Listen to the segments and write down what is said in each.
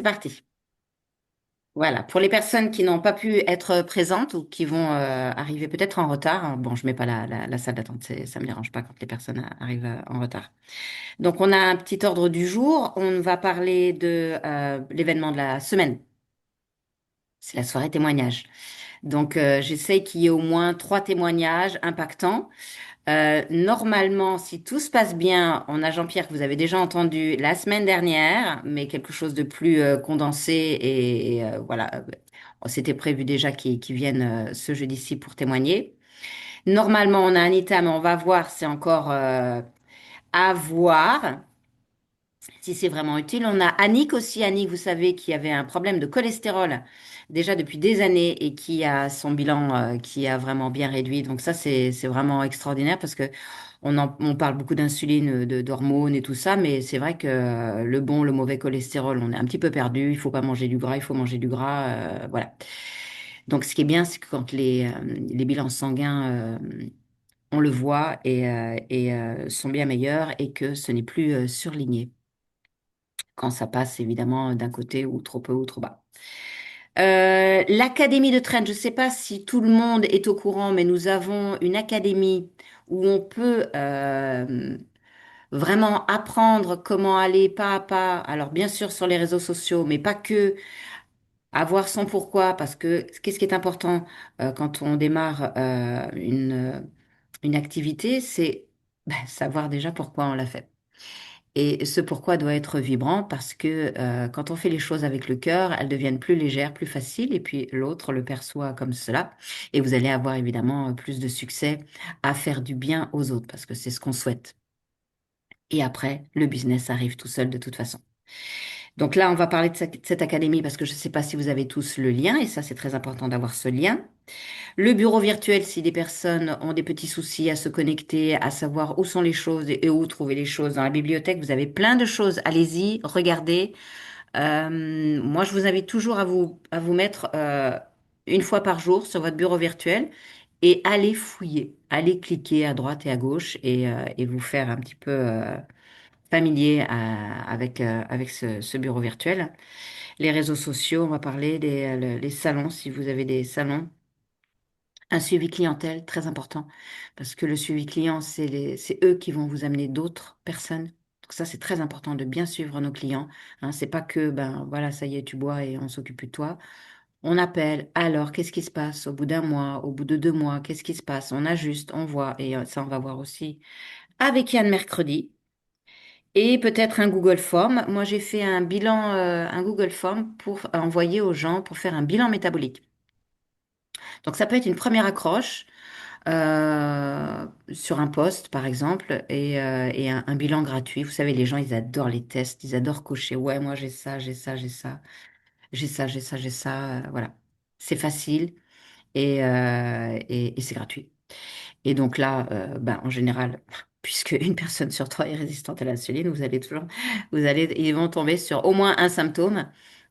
parti. Voilà, pour les personnes qui n'ont pas pu être présentes ou qui vont arriver peut-être en retard, hein, bon, je mets pas la salle d'attente, ça me dérange pas quand les personnes arrivent en retard. Donc, on a un petit ordre du jour. On va parler de l'événement de la semaine. C'est la soirée témoignage. Donc, j'essaye qu'il y ait au moins trois témoignages impactants. Normalement, si tout se passe bien, on a Jean-Pierre que vous avez déjà entendu la semaine dernière, mais quelque chose de plus condensé et voilà. C'était prévu déjà qu'il vienne ce jeudi-ci pour témoigner. Normalement, on a Anita, mais on va voir, c'est encore à voir si c'est vraiment utile. On a Annick aussi, Annick, vous savez, qui avait un problème de cholestérol déjà depuis des années et qui a son bilan qui a vraiment bien réduit. Donc ça, c'est vraiment extraordinaire parce que on parle beaucoup d'insuline, d'hormones et tout ça, mais c'est vrai que le bon, le mauvais cholestérol, on est un petit peu perdu. Il faut pas manger du gras, il faut manger du gras, voilà. Donc ce qui est bien, c'est que quand les bilans sanguins, on le voit et sont bien meilleurs et que ce n'est plus surligné quand ça passe évidemment d'un côté ou trop peu ou trop bas. L'académie de Trent, je ne sais pas si tout le monde est au courant, mais nous avons une académie où on peut vraiment apprendre comment aller pas à pas. Alors bien sûr sur les réseaux sociaux, mais pas que, avoir son pourquoi, parce que qu'est-ce qui est important quand on démarre une activité, c'est savoir déjà pourquoi on l'a fait. Et ce pourquoi doit être vibrant parce que quand on fait les choses avec le cœur, elles deviennent plus légères, plus faciles, et puis l'autre le perçoit comme cela. Et vous allez avoir évidemment plus de succès à faire du bien aux autres parce que c'est ce qu'on souhaite. Et après, le business arrive tout seul de toute façon. Donc là, on va parler de cette académie parce que je ne sais pas si vous avez tous le lien, et ça, c'est très important d'avoir ce lien. Le bureau virtuel, si des personnes ont des petits soucis à se connecter, à savoir où sont les choses et où trouver les choses dans la bibliothèque, vous avez plein de choses. Allez-y, regardez. Moi, je vous invite toujours à vous mettre une fois par jour sur votre bureau virtuel et allez fouiller, allez cliquer à droite et à gauche et vous faire un petit peu familier avec ce bureau virtuel. Les réseaux sociaux, on va parler les salons, si vous avez des salons. Un suivi clientèle, très important, parce que le suivi client, c'est eux qui vont vous amener d'autres personnes. Donc ça, c'est très important de bien suivre nos clients. Hein, c'est pas que, ben voilà, ça y est, tu bois et on s'occupe plus de toi. On appelle, alors, qu'est-ce qui se passe au bout d'un mois, au bout de 2 mois, qu'est-ce qui se passe? On ajuste, on voit, et ça, on va voir aussi avec Yann mercredi. Et peut-être un Google Form. Moi, j'ai fait un bilan, un Google Form pour envoyer aux gens pour faire un bilan métabolique. Donc, ça peut être une première accroche. Sur un poste, par exemple, et un bilan gratuit. Vous savez, les gens, ils adorent les tests, ils adorent cocher. Ouais, moi, j'ai ça, j'ai ça, j'ai ça, j'ai ça, j'ai ça, j'ai ça. Voilà. C'est facile et c'est gratuit. Et donc là, ben, en général, puisque une personne sur trois est résistante à l'insuline, ils vont tomber sur au moins un symptôme.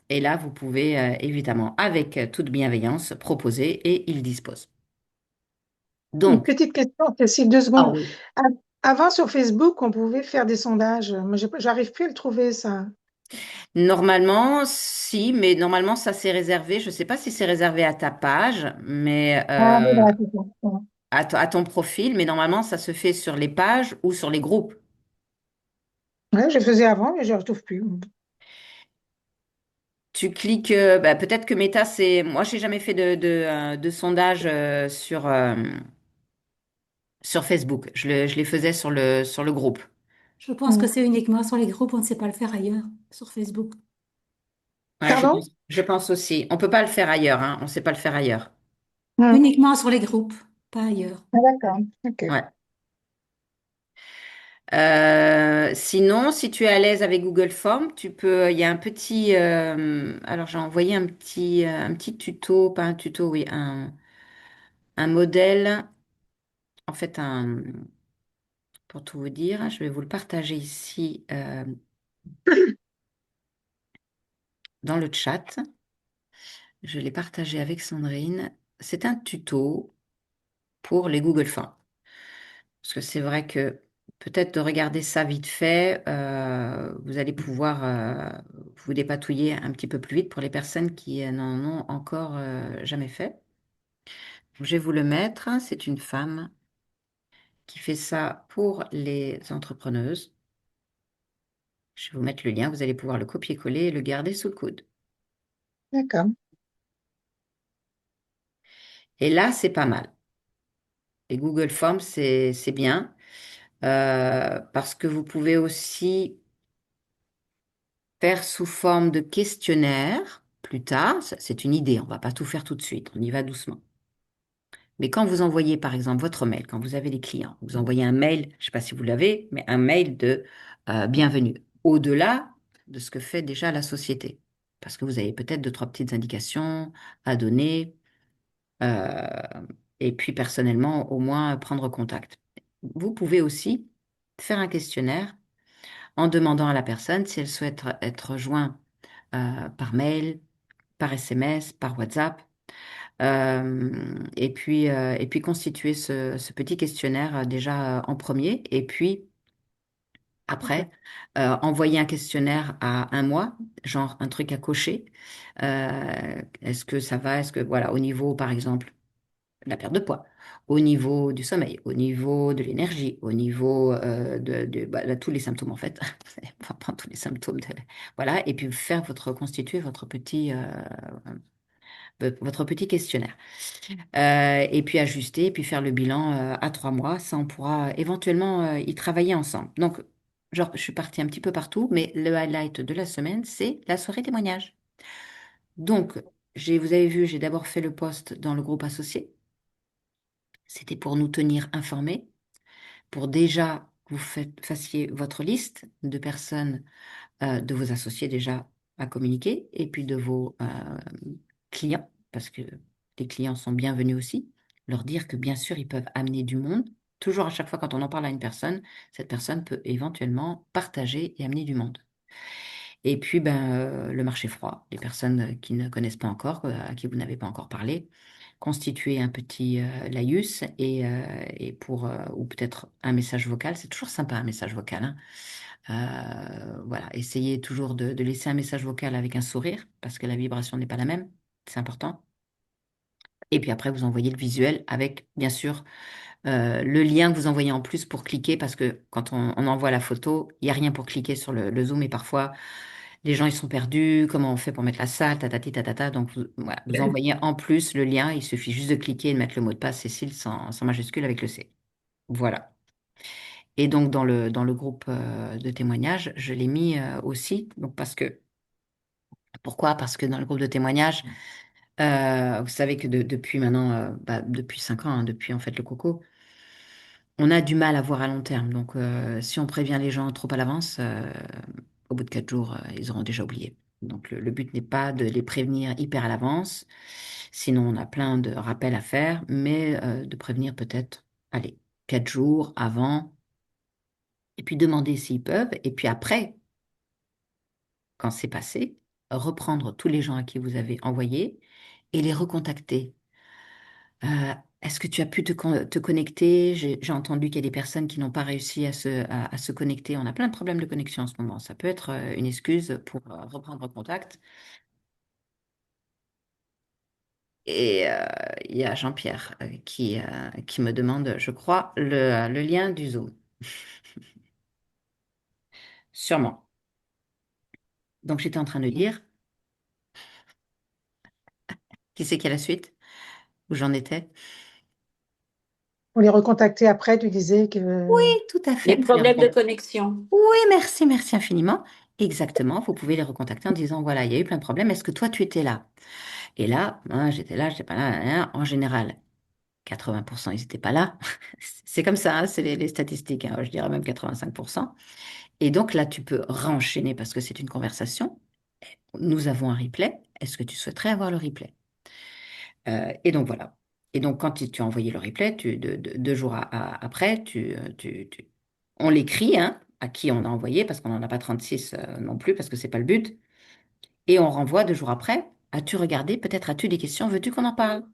Et là, vous pouvez évidemment, avec toute bienveillance, proposer et ils disposent. Une Donc, petite question, Cécile, 2 secondes. ah oui. A- Avant, sur Facebook, on pouvait faire des sondages, mais j'arrive plus à le trouver, ça. Normalement, si, mais normalement, ça c'est réservé. Je ne sais pas si c'est réservé à ta page, mais Ah oui, voilà, c'est ça. Ouais. à ton profil, mais normalement, ça se fait sur les pages ou sur les groupes. Ouais, je faisais avant, mais je ne retrouve plus. Tu cliques, bah, peut-être que Meta, c'est. Moi, j'ai jamais fait de sondage sur Facebook. Je les faisais sur le groupe. Je pense que Mm. c'est uniquement sur les groupes, on ne sait pas le faire ailleurs, sur Facebook. Ouais, Pardon? je pense aussi. On peut pas le faire ailleurs, hein. On ne sait pas le faire ailleurs. Mm. Uniquement sur les groupes, pas ailleurs. Ah, d'accord. OK. Ouais. Sinon, si tu es à l'aise avec Google Form, tu peux. Il y a un petit. Alors, j'ai envoyé un petit tuto, pas un tuto, oui, un modèle. En fait, pour tout vous dire, je vais vous le partager ici dans le chat. Je l'ai partagé avec Sandrine. C'est un tuto pour les Google Forms. Parce que c'est vrai que peut-être de regarder ça vite fait. Vous allez pouvoir vous dépatouiller un petit peu plus vite pour les personnes qui n'en ont encore jamais fait. Je vais vous le mettre. C'est une femme qui fait ça pour les entrepreneuses. Je vais vous mettre le lien. Vous allez pouvoir le copier-coller et le garder sous le coude. D'accord. Et là, c'est pas mal. Et Google Forms, c'est bien parce que vous pouvez aussi faire sous forme de questionnaire plus tard. C'est une idée, on ne va pas tout faire tout de suite, on y va doucement. Mais quand vous envoyez, par exemple, votre mail, quand vous avez des clients, vous envoyez un mail, je ne sais pas si vous l'avez, mais un mail de bienvenue, au-delà de ce que fait déjà la société. Parce que vous avez peut-être deux, trois petites indications à donner, euh, et puis personnellement, au moins prendre contact. Vous pouvez aussi faire un questionnaire en demandant à la personne si elle souhaite être jointe par mail, par SMS, par WhatsApp, et puis constituer ce petit questionnaire déjà en premier, et puis après, envoyer un questionnaire à un mois, genre un truc à cocher. Est-ce que ça va? Est-ce que, voilà, au niveau, par exemple, de la perte de poids, au niveau du sommeil, au niveau de l'énergie, au niveau de tous les symptômes en fait. On va prendre tous les symptômes voilà, et puis faire constituer votre petit questionnaire. Et puis ajuster, et puis faire le bilan à 3 mois. Ça, on pourra éventuellement y travailler ensemble. Donc, genre, je suis partie un petit peu partout, mais le highlight de la semaine, c'est la soirée témoignage. Donc, vous avez vu, j'ai d'abord fait le post dans le groupe associé. C'était pour nous tenir informés, pour déjà que vous fassiez votre liste de personnes, de vos associés déjà à communiquer, et puis de vos clients, parce que les clients sont bienvenus aussi, leur dire que bien sûr, ils peuvent amener du monde. Toujours à chaque fois quand on en parle à une personne, cette personne peut éventuellement partager et amener du monde. Et puis, ben, le marché froid, les personnes qui ne connaissent pas encore, à qui vous n'avez pas encore parlé, constituer un petit laïus et ou peut-être un message vocal. C'est toujours sympa un message vocal, hein. Voilà, essayez toujours de laisser un message vocal avec un sourire parce que la vibration n'est pas la même. C'est important. Et puis après, vous envoyez le visuel avec, bien sûr, le lien que vous envoyez en plus pour cliquer parce que quand on envoie la photo, il n'y a rien pour cliquer sur le Zoom et parfois les gens ils sont perdus. Comment on fait pour mettre la salle, tatati tatata. Donc voilà, vous envoyez en plus le lien. Il suffit juste de cliquer et de mettre le mot de passe Cécile sans majuscule avec le C. Voilà. Et donc dans le groupe de témoignages, je l'ai mis aussi. Donc parce que pourquoi? Parce que dans le groupe de témoignages, vous savez que depuis maintenant, depuis 5 ans, hein, depuis en fait le coco, on a du mal à voir à long terme. Donc, si on prévient les gens trop à l'avance, au bout de 4 jours, ils auront déjà oublié. Donc, le but n'est pas de les prévenir hyper à l'avance. Sinon, on a plein de rappels à faire, mais de prévenir peut-être, allez, 4 jours avant, et puis demander s'ils peuvent. Et puis après, quand c'est passé, reprendre tous les gens à qui vous avez envoyé et les recontacter. Est-ce que tu as pu te connecter? J'ai entendu qu'il y a des personnes qui n'ont pas réussi à se connecter. On a plein de problèmes de connexion en ce moment. Ça peut être une excuse pour reprendre contact. Et il y a Jean-Pierre qui me demande, je crois, le lien du Zoom. Sûrement. Donc j'étais en train de dire, qui c'est qui a la suite? Où j'en étais? Pour les recontacter après, tu disais Oui, que tout à Les fait. Vous les problèmes de recontactez. connexion. Oui, merci, merci infiniment. Exactement. Vous pouvez les recontacter en disant, voilà, il y a eu plein de problèmes. Est-ce que toi, tu étais là? Et là, moi, j'étais là, j'étais pas là, hein. En général, 80%, ils n'étaient pas là. C'est comme ça, hein, c'est les statistiques, hein, je dirais même 85%. Et donc là, tu peux renchaîner parce que c'est une conversation. Nous avons un replay. Est-ce que tu souhaiterais avoir le replay? Et donc voilà. Et donc quand tu as envoyé le replay, 2 jours après, on l'écrit, hein, à qui on a envoyé, parce qu'on n'en a pas 36 non plus, parce que c'est pas le but. Et on renvoie 2 jours après. As-tu regardé? Peut-être as-tu des questions? Veux-tu qu'on en parle?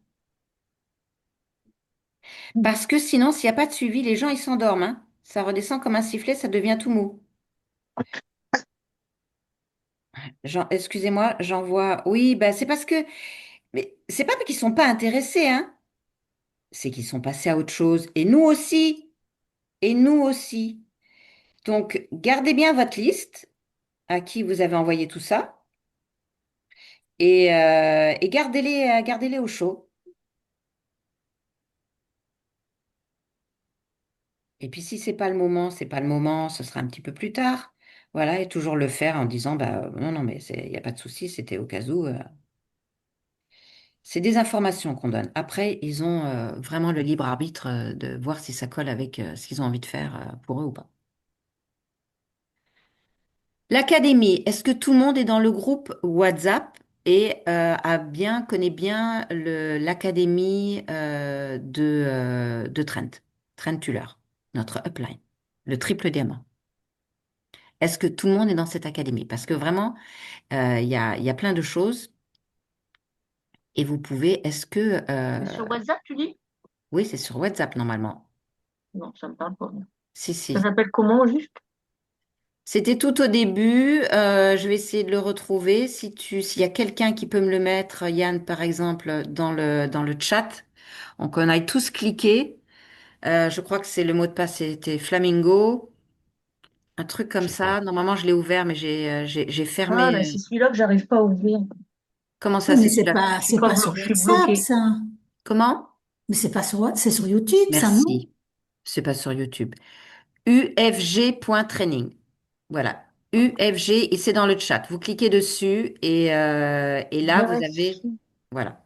Parce que sinon, s'il n'y a pas de suivi, les gens, ils s'endorment, hein. Ça redescend comme un sifflet, ça devient tout mou. Excusez-moi, j'envoie. Oui, bah c'est parce que. Mais c'est pas qu'ils sont pas intéressés, hein. C'est qu'ils sont passés à autre chose. Et nous aussi. Et nous aussi. Donc, gardez bien votre liste à qui vous avez envoyé tout ça et gardez-les au chaud. Et puis, si c'est pas le moment, c'est pas le moment, ce sera un petit peu plus tard. Voilà, et toujours le faire en disant, bah non, non, mais il n'y a pas de souci, c'était au cas où. C'est des informations qu'on donne. Après, ils ont vraiment le libre arbitre de voir si ça colle avec ce qu'ils ont envie de faire pour eux ou pas. L'académie, est-ce que tout le monde est dans le groupe WhatsApp et connaît bien l'académie de Trent, Trent Tuller, notre upline, le triple diamant? Est-ce que tout le monde est dans cette académie? Parce que vraiment, il y a plein de choses et vous pouvez, est-ce que... C'est sur WhatsApp, tu dis? oui, c'est sur WhatsApp normalement. Non, ça me parle pas. Si, Ça si. s'appelle comment, juste? C'était tout au début. Je vais essayer de le retrouver. S'il y a quelqu'un qui peut me le mettre, Yann, par exemple, dans le chat, on qu'on aille tous cliquer. Je crois que c'est le mot de passe, c'était Flamingo, un truc Je comme sais pas. ça. Normalement, je l'ai ouvert, mais j'ai Ah, fermé. ben c'est celui-là que j'arrive pas à ouvrir. Comment Oui, ça, mais c'est celui-là? c'est pas sur Je suis WhatsApp, bloquée. ça. Comment? Mais c'est pas sur c'est sur YouTube, ça, non? Merci. C'est pas sur YouTube. ufg.training. Voilà. UFG, et c'est dans le chat. Vous cliquez dessus et là, vous avez. Vérifie. Voilà.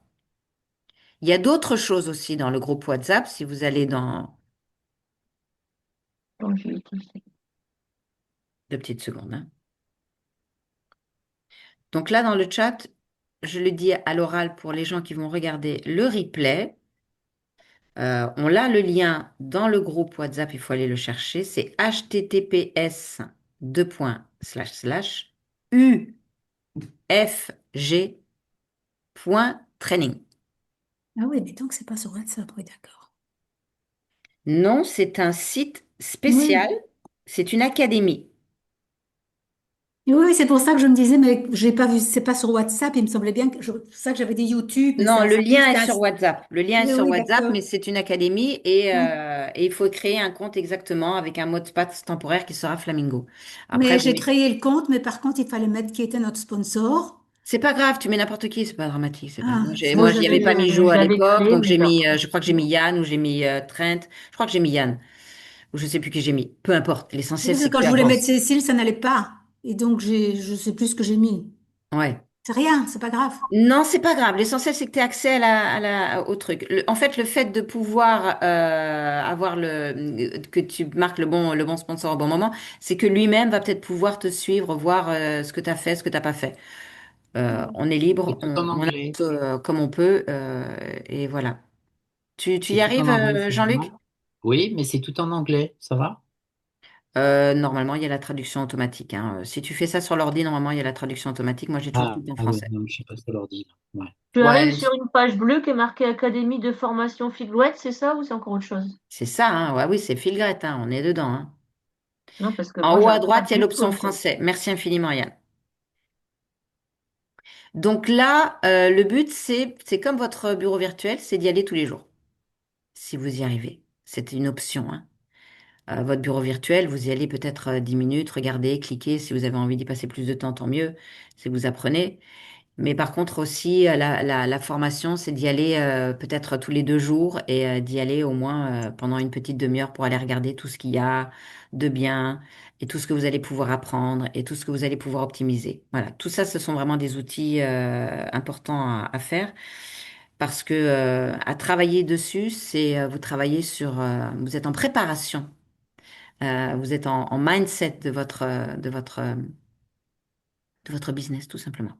Il y a d'autres choses aussi dans le groupe WhatsApp. Si vous allez dans Attends, je vais essayer. 2 petites secondes, hein. Donc là, dans le chat, je le dis à l'oral pour les gens qui vont regarder le replay. On a le lien dans le groupe WhatsApp. Il faut aller le chercher. C'est https://ufg.training. Ah oui, mais donc c'est pas sur WhatsApp, oui, d'accord. Non, c'est un site spécial. Oui. C'est une académie. Oui, oui, c'est pour ça que je me disais, mais j'ai pas vu, c'est pas sur WhatsApp, il me semblait bien que, c'est pour ça que j'avais dit YouTube, mais Non, le ça dit, lien est sur WhatsApp. Le lien est oui, sur oui, WhatsApp, d'accord. mais c'est une académie et, Oui. et il faut créer un compte exactement avec un mot de passe temporaire qui sera Flamingo. Après, Mais vous j'ai mettez... créé le compte, mais par contre, il fallait mettre qui était notre sponsor. C'est pas grave, tu mets n'importe qui, c'est pas dramatique. C'est pas... Ah, c'est Moi, Moi, ça, j'y j'avais avais pas dit. mis Jo je à l'avais l'époque, créé, donc mais j'ai je crois que j'ai retrouvé. mis Yann ou j'ai mis Trent. Je crois que j'ai mis Yann ou je sais plus qui j'ai mis. Peu importe. L'essentiel, Parce que c'est que quand tu je voulais mettre avances. Cécile, ça n'allait pas. Et donc, je sais plus ce que j'ai mis. Ouais. C'est rien, c'est pas grave. Non, c'est pas grave. L'essentiel, c'est que tu aies accès au truc. En fait, le fait de pouvoir avoir que tu marques le bon sponsor au bon moment, c'est que lui-même va peut-être pouvoir te suivre, voir ce que tu as fait, ce que tu n'as pas fait. On est C'est libre, tout en on anglais. avance comme on peut, et voilà. Tu C'est y tout en arrives, anglais, ça va? Jean-Luc? Oui, mais c'est tout en anglais, ça va? Normalement, il y a la traduction automatique, hein. Si tu fais ça sur l'ordi, normalement, il y a la traduction automatique. Moi, j'ai toujours Ah, tout en ah oui, français. non, je sais pas ce que leur dire. Ouais. Tu arrives Ouais, sur une page bleue qui est marquée Académie de formation Figlouette, c'est ça ou c'est encore autre chose? c'est ça, hein. Ouais, oui, c'est Fil-Grette, hein. On est dedans, hein. Non, parce que En moi, haut à j'arrive pas droite, il y a du tout à l'option me connecter. français. Merci infiniment, Yann. Donc là, le but, c'est comme votre bureau virtuel, c'est d'y aller tous les jours, si vous y arrivez. C'est une option, hein. Votre bureau virtuel, vous y allez peut-être 10 minutes, regardez, cliquez. Si vous avez envie d'y passer plus de temps, tant mieux. Si vous apprenez. Mais par contre aussi, la formation, c'est d'y aller peut-être tous les 2 jours et d'y aller au moins pendant une petite demi-heure pour aller regarder tout ce qu'il y a de bien et tout ce que vous allez pouvoir apprendre et tout ce que vous allez pouvoir optimiser. Voilà, tout ça, ce sont vraiment des outils importants à faire parce que à travailler dessus, c'est vous travaillez vous êtes en préparation, vous êtes en mindset de votre business tout simplement.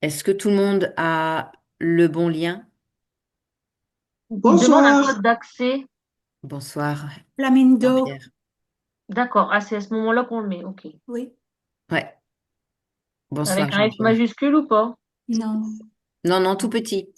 Est-ce que tout le monde a le bon lien? Il demande un Bonsoir. code d'accès. Bonsoir, Flamindo. Jean-Pierre. D'accord. Ah, c'est à ce moment-là qu'on le met. OK. Oui. Ouais, bonsoir, Avec un F Jean-Pierre. majuscule ou pas? Non. Non, non, tout petit.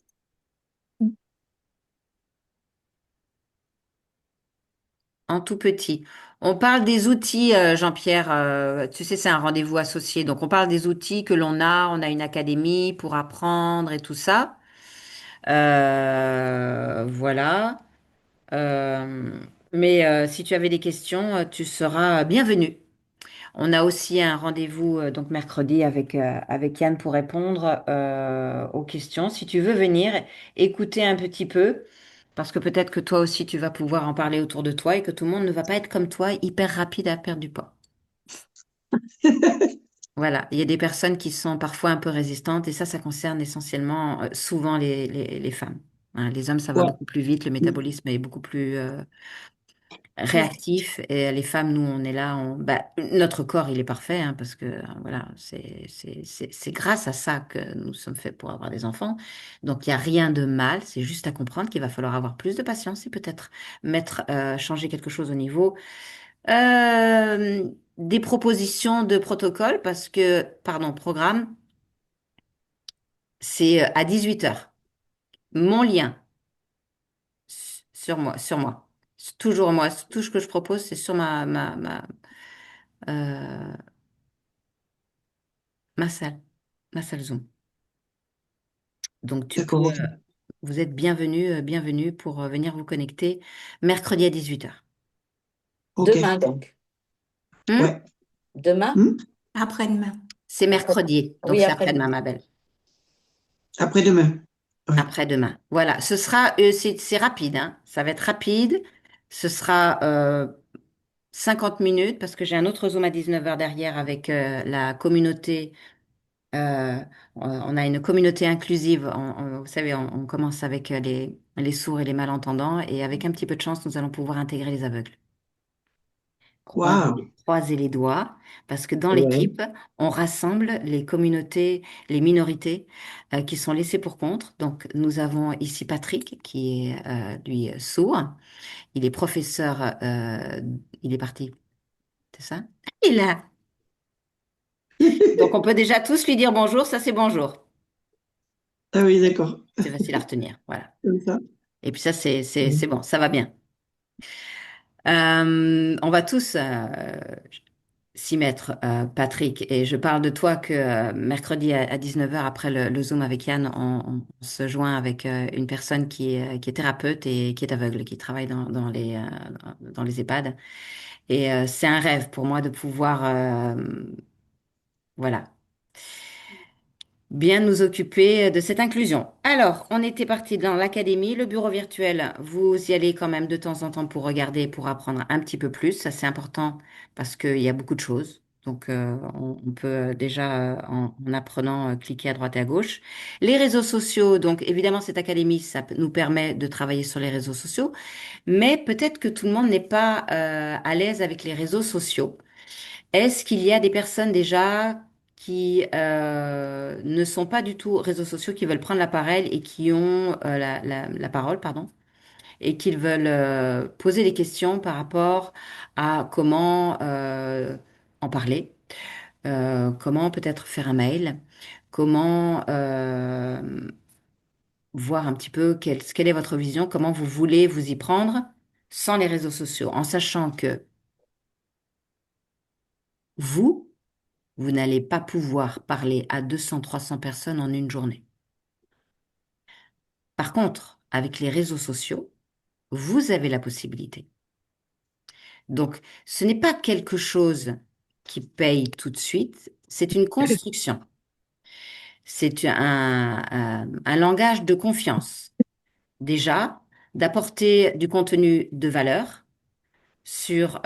en tout petit. On parle des outils, Jean-Pierre, tu sais, c'est un rendez-vous associé. Donc, on parle des outils que l'on a. On a une académie pour apprendre et tout ça. Voilà. Euh, mais si tu avais des questions, tu seras bienvenu. On a aussi un rendez-vous donc mercredi avec Yann pour répondre aux questions. Si tu veux venir écouter un petit peu, parce que peut-être que toi aussi tu vas pouvoir en parler autour de toi et que tout le monde ne va pas être comme toi, hyper rapide à perdre du poids. Voilà, il y a des personnes qui sont parfois un peu résistantes et ça concerne essentiellement souvent les femmes. Hein, les hommes, ça va Ouais. beaucoup plus vite, le métabolisme est beaucoup plus réactif et les femmes, nous, on est là, bah, notre corps, il est parfait hein, parce que voilà, c'est grâce à ça que nous sommes faits pour avoir des enfants. Donc, il n'y a rien de mal, c'est juste à comprendre qu'il va falloir avoir plus de patience et peut-être changer quelque chose au niveau des propositions de protocole parce que, pardon, programme, c'est à 18 heures. Mon lien sur moi. C'est toujours moi. Tout ce que je propose, c'est sur euh, ma salle, ma salle Zoom. Donc, tu peux, D'accord, ok. vous êtes bienvenue pour venir vous connecter mercredi à 18 heures. Ok. Demain, donc. Ouais. Demain? Hmm. Après-demain. C'est mercredi, donc Oui, c'est après. après-demain, ma belle. Après-demain. Ouais. Après-demain. Voilà, ce sera, c'est rapide, hein. Ça va être rapide. Ce sera 50 minutes parce que j'ai un autre Zoom à 19 heures derrière avec la communauté. On a une communauté inclusive. Vous savez, on commence avec les sourds et les malentendants et avec un petit peu de chance, nous allons pouvoir intégrer les aveugles. Waouh. Croiser les doigts parce que dans Ouais. l'équipe, on rassemble les communautés, les minorités qui sont laissées pour compte. Donc, nous avons ici Patrick qui est lui sourd. Il est professeur. Il est parti, c'est ça? Il est là. Donc, on peut déjà tous lui dire bonjour. Ça, c'est bonjour. Ah oui, d'accord. C'est facile à retenir. Voilà. Comme ça. Et puis ça, c'est bon, ça va bien. On va tous s'y mettre, Patrick. Et je parle de toi que mercredi à 19 heures après le Zoom avec Yann, on se joint avec une personne qui est thérapeute et qui est aveugle, qui travaille dans les EHPAD. Et c'est un rêve pour moi de pouvoir, voilà, bien nous occuper de cette inclusion. Alors, on était parti dans l'académie, le bureau virtuel. Vous y allez quand même de temps en temps pour regarder, pour apprendre un petit peu plus. Ça, c'est important parce qu'il y a beaucoup de choses. Donc, on peut déjà, en apprenant, cliquer à droite et à gauche. Les réseaux sociaux, donc évidemment, cette académie, nous permet de travailler sur les réseaux sociaux, mais peut-être que tout le monde n'est pas à l'aise avec les réseaux sociaux. Est-ce qu'il y a des personnes déjà qui ne sont pas du tout réseaux sociaux, qui veulent prendre l'appareil et qui ont la parole, pardon, et qui veulent poser des questions par rapport à comment en parler, comment peut-être faire un mail, comment voir un petit peu quelle est votre vision, comment vous voulez vous y prendre sans les réseaux sociaux, en sachant que vous, vous n'allez pas pouvoir parler à 200, 300 personnes en une journée. Par contre, avec les réseaux sociaux, vous avez la possibilité. Donc, ce n'est pas quelque chose qui paye tout de suite, c'est une construction. C'est un langage de confiance. Déjà, d'apporter du contenu de valeur sur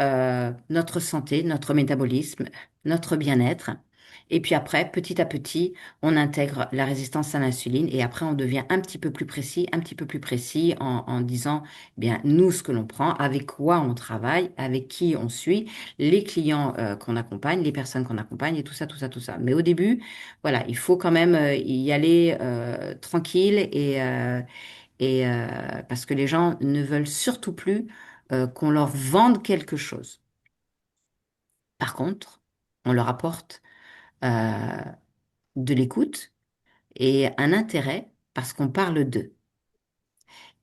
notre santé, notre métabolisme, notre bien-être. Et puis après, petit à petit, on intègre la résistance à l'insuline et après, on devient un petit peu plus précis, un petit peu plus précis en disant, eh bien, nous, ce que l'on prend, avec quoi on travaille, avec qui on suit, les clients qu'on accompagne, les personnes qu'on accompagne et tout ça, tout ça, tout ça. Mais au début, voilà, il faut quand même y aller tranquille parce que les gens ne veulent surtout plus qu'on leur vende quelque chose. Par contre, on leur apporte euh, de l'écoute et un intérêt parce qu'on parle d'eux.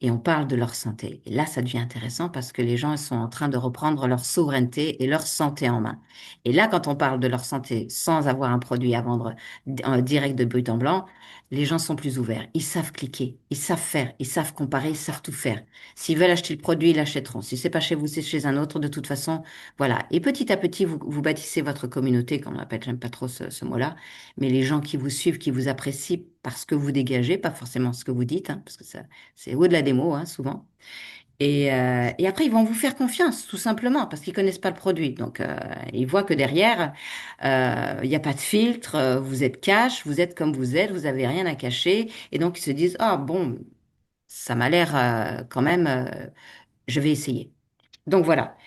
et on parle de leur santé. Et là, ça devient intéressant parce que les gens sont en train de reprendre leur souveraineté et leur santé en main. Et là, quand on parle de leur santé sans avoir un produit à vendre direct de but en blanc, les gens sont plus ouverts. Ils savent cliquer, ils savent faire, ils savent comparer, ils savent tout faire. S'ils veulent acheter le produit, ils l'achèteront. Si c'est pas chez vous, c'est chez un autre. De toute façon, voilà. Et petit à petit, vous bâtissez votre communauté, comme on l'appelle, j'aime pas trop ce mot-là, mais les gens qui vous suivent, qui vous apprécient parce que vous dégagez, pas forcément ce que vous dites, hein, parce que ça, c'est au-delà des mots, hein, souvent. Et après, ils vont vous faire confiance, tout simplement, parce qu'ils connaissent pas le produit. Donc, ils voient que derrière, il n'y a pas de filtre, vous êtes cash, vous êtes comme vous avez rien à cacher. Et donc, ils se disent, ah bon, ça m'a l'air quand même, je vais essayer. Donc voilà.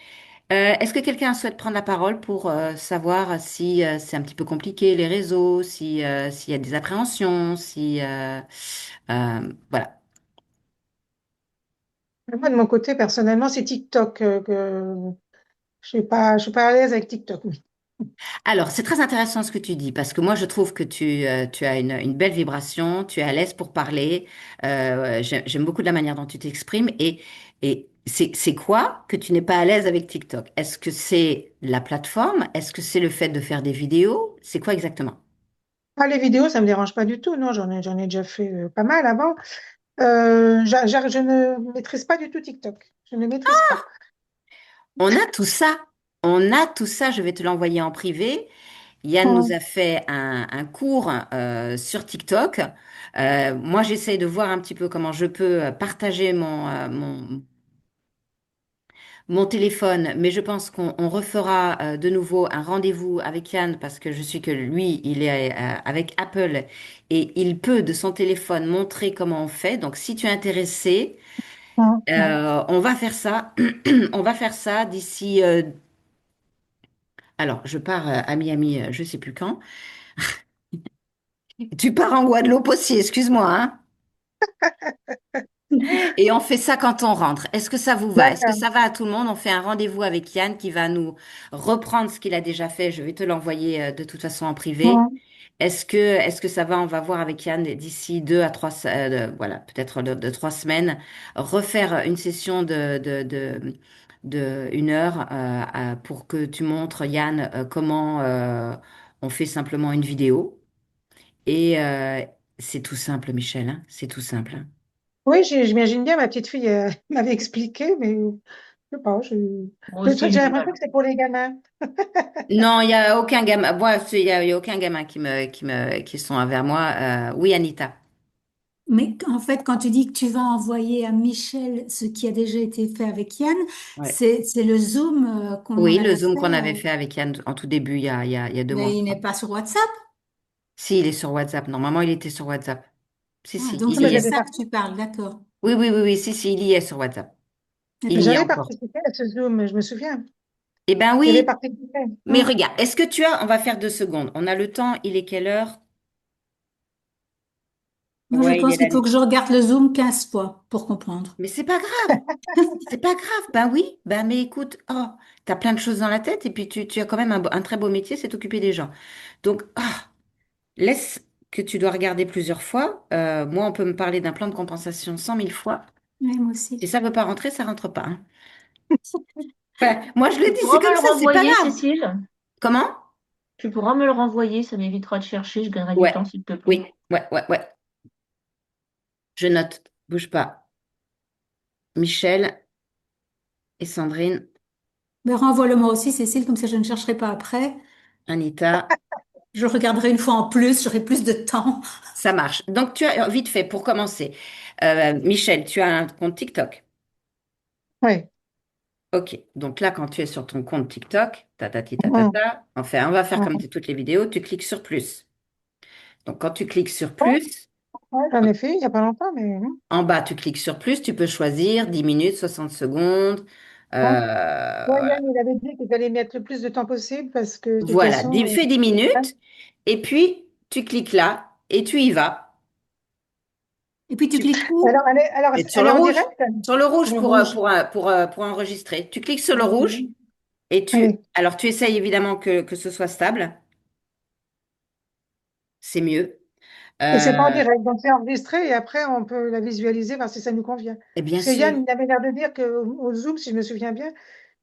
Est-ce que quelqu'un souhaite prendre la parole pour savoir si c'est un petit peu compliqué les réseaux, si s'il y a des appréhensions, si voilà. Moi, de mon côté, personnellement, c'est TikTok que je suis pas à l'aise avec TikTok. Oui. Alors, c'est très intéressant ce que tu dis, parce que moi, je trouve que tu as une belle vibration, tu es à l'aise pour parler. J'aime beaucoup la manière dont tu t'exprimes. Et c'est quoi que tu n'es pas à l'aise avec TikTok? Est-ce que c'est la plateforme? Est-ce que c'est le fait de faire des vidéos? C'est quoi exactement? Ah, les vidéos, ça me dérange pas du tout. Non, j'en ai déjà fait pas mal avant. Je ne maîtrise pas du tout TikTok. Je ne maîtrise pas. On a tout ça. On a tout ça. Je vais te l'envoyer en privé. Yann nous Hum, a fait un cours sur TikTok. Moi, j'essaye de voir un petit peu comment je peux partager mon téléphone, mais je pense qu'on refera de nouveau un rendez-vous avec Yann parce que je suis que lui, il est avec Apple et il peut de son téléphone montrer comment on fait. Donc, si tu es intéressé, hum. on va faire ça. On va faire ça d'ici. Alors, je pars à Miami, je sais plus quand. Tu pars en Guadeloupe aussi, excuse-moi, hein. Et on fait ça quand on rentre. Est-ce que ça vous va? Est-ce que D'accord. ça va à tout le monde? On fait un rendez-vous avec Yann qui va nous reprendre ce qu'il a déjà fait. Je vais te l'envoyer de toute façon en privé. Hum. Est-ce que ça va? On va voir avec Yann d'ici 2 à 3, voilà, peut-être de 3 semaines, refaire une session de 1 heure pour que tu montres, Yann, comment on fait simplement une vidéo. Et c'est tout simple, Michel, hein, c'est tout simple, hein. Oui, j'imagine bien, ma petite fille m'avait expliqué, mais je sais pas, Moi aussi, j'ai j'ai du l'impression mal. que c'est pour les gamins. Non, il y a aucun gamin. Moi, il y a aucun gamin qui sont vers moi. Oui, Anita. Mais en fait, quand tu dis que tu vas envoyer à Michel ce qui a déjà été fait avec Yann, Ouais. c'est le Zoom qu'on en Oui, le avait Zoom fait, qu'on avait fait avec Yann en tout début, il y a 2 mois, mais je il crois. n'est pas sur WhatsApp. Si, il est sur WhatsApp. Normalement, il était sur WhatsApp. Si, Ah, si, donc il c'est y de est. ça que tu parles, d'accord. Oui, oui, oui, oui, si, si, il y est sur WhatsApp. Eh Il ben, y est J'avais encore. participé à ce Zoom, je me souviens. Eh ben J'avais oui, participé. mais regarde, est-ce que tu as, on va faire 2 secondes. On a le temps, il est quelle heure? moi, je Ouais, il est pense la qu'il faut nuit. que je regarde le Zoom 15 fois pour comprendre. Mais c'est pas grave. C'est pas grave, ben oui, ben mais écoute, oh, t'as plein de choses dans la tête et puis tu as quand même un très beau métier, c'est t'occuper des gens. Donc, laisse que tu dois regarder plusieurs fois. Moi, on peut me parler d'un plan de compensation 100 000 fois. Oui, moi Si aussi. ça veut pas rentrer, ça rentre pas, hein. Voilà. Moi, je le Tu dis, c'est pourras me comme le ça, c'est pas renvoyer, grave. Cécile? Comment? Tu pourras me le renvoyer, ça m'évitera de chercher, je gagnerai du Ouais, temps, s'il te plaît. oui, ouais, ouais, ouais. Je note, bouge pas. Michel et Sandrine, Mais renvoie-le moi aussi, Cécile, comme ça je ne chercherai pas après. Anita, Je le regarderai une fois en plus, j'aurai plus de temps. ça marche. Donc, tu as, vite fait, pour commencer, Michel, tu as un compte TikTok. Oui. Ok, donc là, quand tu es sur ton compte TikTok, Hum, enfin, on va faire comme hum. toutes les vidéos, tu cliques sur plus. Donc, quand tu cliques sur plus, Ouais, j'en ai fait il n'y a pas longtemps, mais en bas, tu cliques sur plus, tu peux choisir 10 minutes, 60 secondes. ouais. Ouais, Voilà, Yann, il avait dit qu'il fallait mettre le plus de temps possible parce que de toute voilà, façon. fais 10 minutes, et puis tu cliques là, et tu y vas. Et puis tu Tu cliques où? Alors, et sur elle le est en rouge, direct? sur le rouge Le rouge. pour enregistrer. Tu cliques sur le rouge, Ok. et Oui. alors tu essayes évidemment que ce soit stable, c'est mieux. Et c'est pas en Euh, direct, donc c'est enregistré et après on peut la visualiser, voir si ça nous convient. et bien Parce que Yann, sûr. il avait l'air de dire qu'au Zoom, si je me souviens bien,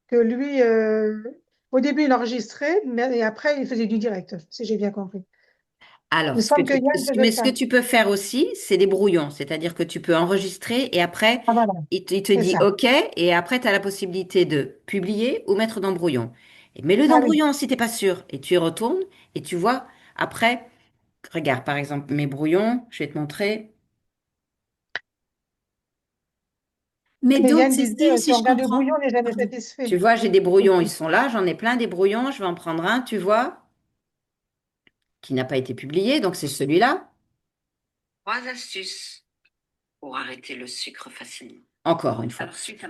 que lui, au début, il enregistrait, mais et après, il faisait du direct, si j'ai bien compris. Il Alors, me semble que Yann faisait mais ce ça. que tu peux faire aussi, c'est des brouillons. C'est-à-dire que tu peux enregistrer et après, Ah voilà, il te c'est dit ça. OK et après, tu as la possibilité de publier ou mettre dans brouillon. Et mets-le Ah dans oui, brouillon si t'es pas sûr. Et tu y retournes et tu vois, après, regarde, par exemple, mes brouillons, je vais te montrer. Mais mais donc, Yann disait, Cécile, si si on je regarde le brouillon, comprends, on n'est jamais pardon. Tu satisfait. vois, j'ai des brouillons, ils sont là, j'en ai plein des brouillons. Je vais en prendre un, tu vois, qui n'a pas été publié, donc c'est celui-là. Trois astuces pour arrêter le sucre facilement. Encore une fois.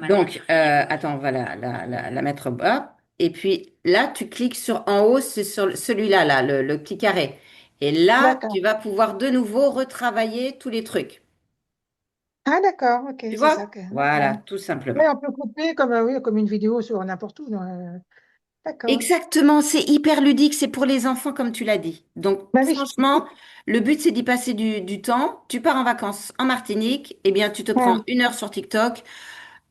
Donc, attends, on va la mettre bas. Et puis là, tu cliques sur en haut, c'est sur celui-là, là, le petit carré. Et là, tu D'accord. vas pouvoir de nouveau retravailler tous les trucs. Ah d'accord, ok, Tu c'est ça. vois? Que... Voilà, Ouais. tout Ouais, simplement. on peut couper comme, oui, comme une vidéo sur n'importe où. D'accord. Exactement, c'est hyper ludique, c'est pour les enfants comme tu l'as dit. Donc Bah oui. franchement, le but c'est d'y passer du temps. Tu pars en vacances en Martinique, eh bien tu te prends Ouais, 1 heure sur TikTok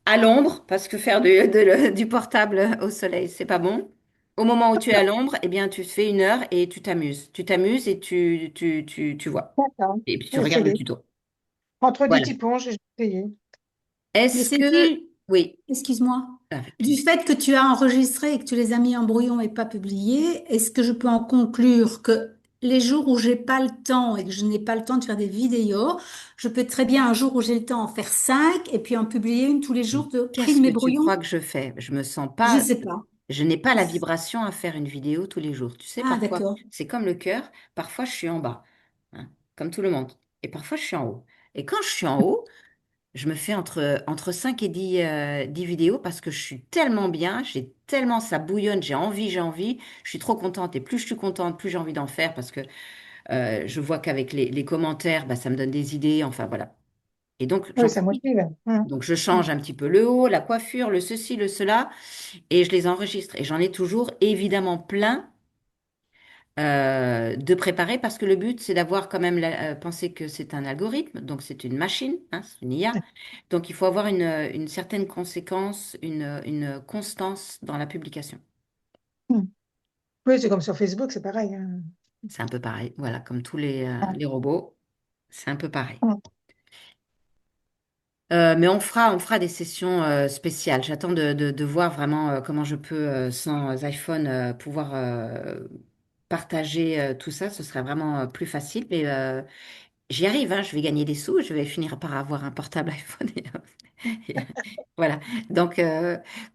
à l'ombre, parce que faire du portable au soleil, c'est pas bon. Au moment où tu es à l'ombre, eh bien tu fais 1 heure et tu t'amuses. Tu t'amuses et tu vois. d'accord. Et puis Je tu vais regardes le essayer. tuto. Entre deux Voilà. typons, je vais essayer. Mais Est-ce que... Cécile, Oui, excuse-moi, avec du plaisir. fait que tu as enregistré et que tu les as mis en brouillon et pas publiés, est-ce que je peux en conclure que les jours où j'ai pas le temps et que je n'ai pas le temps de faire des vidéos, je peux très bien un jour où j'ai le temps en faire 5 et puis en publier une tous les jours de pris de Qu'est-ce que mes tu brouillons? crois que je fais? Je me sens Je pas, sais pas. je n'ai pas la vibration à faire une vidéo tous les jours. Tu sais, Ah, parfois, d'accord. c'est comme le cœur. Parfois, je suis en bas, hein, comme tout le monde. Et parfois, je suis en haut. Et quand je suis en haut, je me fais entre 5 et 10 vidéos parce que je suis tellement bien, j'ai tellement, ça bouillonne, j'ai envie. Je suis trop contente. Et plus je suis contente, plus j'ai envie d'en faire parce que je vois qu'avec les commentaires, bah, ça me donne des idées. Enfin, voilà. Et donc, Oui, j'en ça profite. motive. Donc, je change un petit peu le haut, la coiffure, le ceci, le cela, et je les enregistre. Et j'en ai toujours évidemment plein de préparer parce que le but, c'est d'avoir quand même penser que c'est un algorithme, donc c'est une machine, hein, c'est une IA. Donc, il faut avoir une certaine conséquence, une constance dans la publication. Mm. Oui, c'est comme sur Facebook, c'est pareil. C'est un peu pareil, voilà, comme tous les robots, c'est un peu pareil. Mm. Mais on fera des sessions spéciales. J'attends de voir vraiment comment je peux, sans iPhone, pouvoir partager tout ça. Ce serait vraiment plus facile. Mais j'y arrive, hein. Je vais gagner des sous. Je vais finir par avoir un portable iPhone. Et voilà. Donc,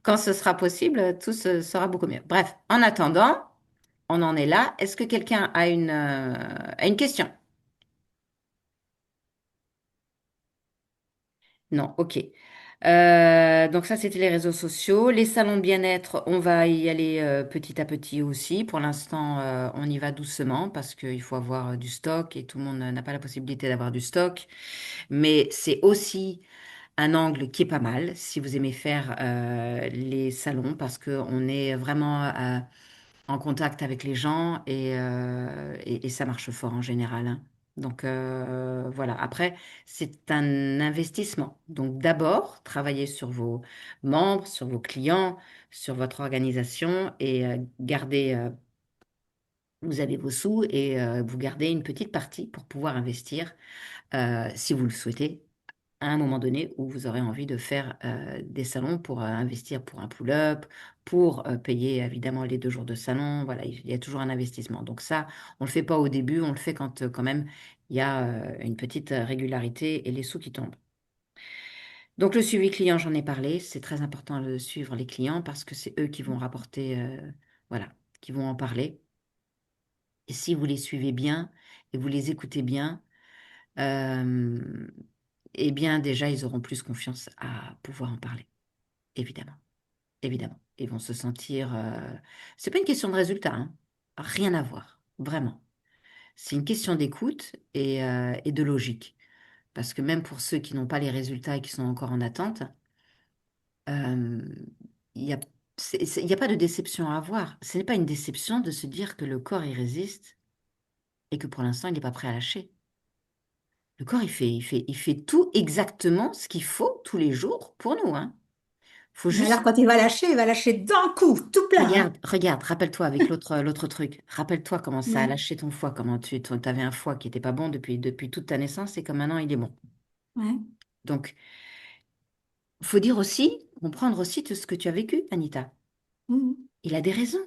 quand ce sera possible, tout sera beaucoup mieux. Bref, en attendant, on en est là. Est-ce que quelqu'un a une question? Non, ok. Donc ça, c'était les réseaux sociaux. Les salons de bien-être, on va y aller petit à petit aussi. Pour l'instant, on y va doucement parce qu'il faut avoir du stock et tout le monde n'a pas la possibilité d'avoir du stock. Mais c'est aussi un angle qui est pas mal si vous aimez faire les salons parce qu'on est vraiment en contact avec les gens et ça marche fort en général, hein. Donc voilà, après, c'est un investissement. Donc d'abord, travaillez sur vos membres, sur vos clients, sur votre organisation et gardez, vous avez vos sous et vous gardez une petite partie pour pouvoir investir, si vous le souhaitez, à un moment donné où vous aurez envie de faire des salons pour investir pour un pull-up, pour payer évidemment les 2 jours de salon. Voilà, il y a toujours un investissement. Donc ça, on ne le fait pas au début, on le fait quand quand même il y a une petite régularité et les sous qui tombent. Donc le suivi client, j'en ai parlé. C'est très important de suivre les clients parce que c'est eux qui vont rapporter, voilà, qui vont en parler. Et si vous les suivez bien et vous les écoutez bien, euh, eh bien déjà, ils auront plus confiance à pouvoir en parler. Évidemment, évidemment. Ils vont se sentir. C'est pas une question de résultat, hein. Rien à voir, vraiment. C'est une question d'écoute et de logique. Parce que même pour ceux qui n'ont pas les résultats et qui sont encore en attente, euh, il y a, il y a pas de déception à avoir. Ce n'est pas une déception de se dire que le corps y résiste et que pour l'instant, il n'est pas prêt à lâcher. Le corps, il fait tout exactement ce qu'il faut tous les jours pour nous, hein. Faut Mais alors, juste, quand il va lâcher d'un coup, tout plein, hein. regarde, rappelle-toi avec l'autre truc. Rappelle-toi comment ça a Ouais, lâché ton foie, comment avais un foie qui était pas bon depuis toute ta naissance et comme maintenant il est bon. ouais. Donc, faut dire aussi, comprendre aussi tout ce que tu as vécu, Anita. Mhm. Il a des raisons.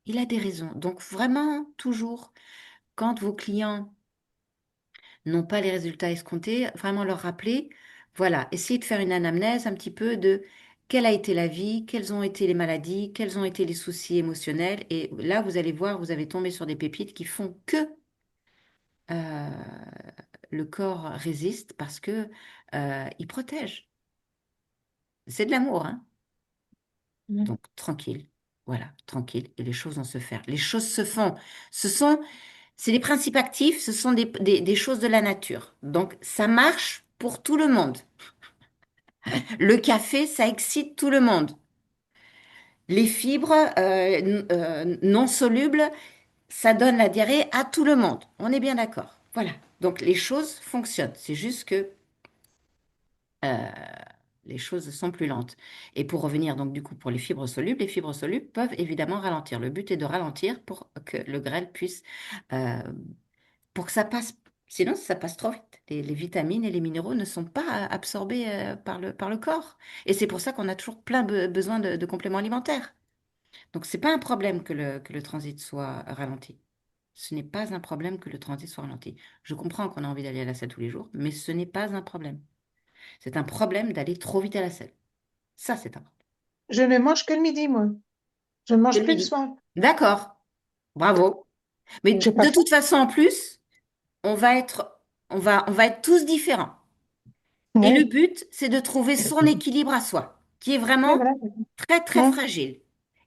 Il a des raisons. Donc, vraiment, toujours, quand vos clients n'ont pas les résultats escomptés, vraiment leur rappeler, voilà, essayez de faire une anamnèse un petit peu de quelle a été la vie, quelles ont été les maladies, quels ont été les soucis émotionnels. Et là, vous allez voir, vous avez tombé sur des pépites qui font que euh, le corps résiste parce que il protège. C'est de l'amour, hein. Mhm. Donc, tranquille. Voilà, tranquille. Et les choses vont se faire. Les choses se font. Ce sont, c'est les principes actifs, ce sont des choses de la nature. Donc, ça marche pour tout le monde. Le café, ça excite tout le monde. Les fibres non solubles, ça donne la diarrhée à tout le monde. On est bien d'accord. Voilà. Donc, les choses fonctionnent. C'est juste que euh, les choses sont plus lentes. Et pour revenir donc du coup pour les fibres solubles peuvent évidemment ralentir. Le but est de ralentir pour que le grêle puisse, euh, pour que ça passe. Sinon, ça passe trop vite. Les vitamines et les minéraux ne sont pas absorbés par le corps. Et c'est pour ça qu'on a toujours plein besoin de compléments alimentaires. Donc, c'est pas un problème que le transit soit ralenti. Ce n'est pas un problème que le transit soit ralenti. Je comprends qu'on a envie d'aller à la salle tous les jours, mais ce n'est pas un problème. C'est un problème d'aller trop vite à la selle. Ça, c'est un problème. Je ne mange que le midi, moi. Je ne Que mange le plus le midi. soir. D'accord, bravo. Mais J'ai pas de faim. toute façon, en plus, on va être tous différents. Et le Oui, but, c'est de trouver son équilibre à soi, qui est oui, vraiment voilà. très, très Hum, fragile.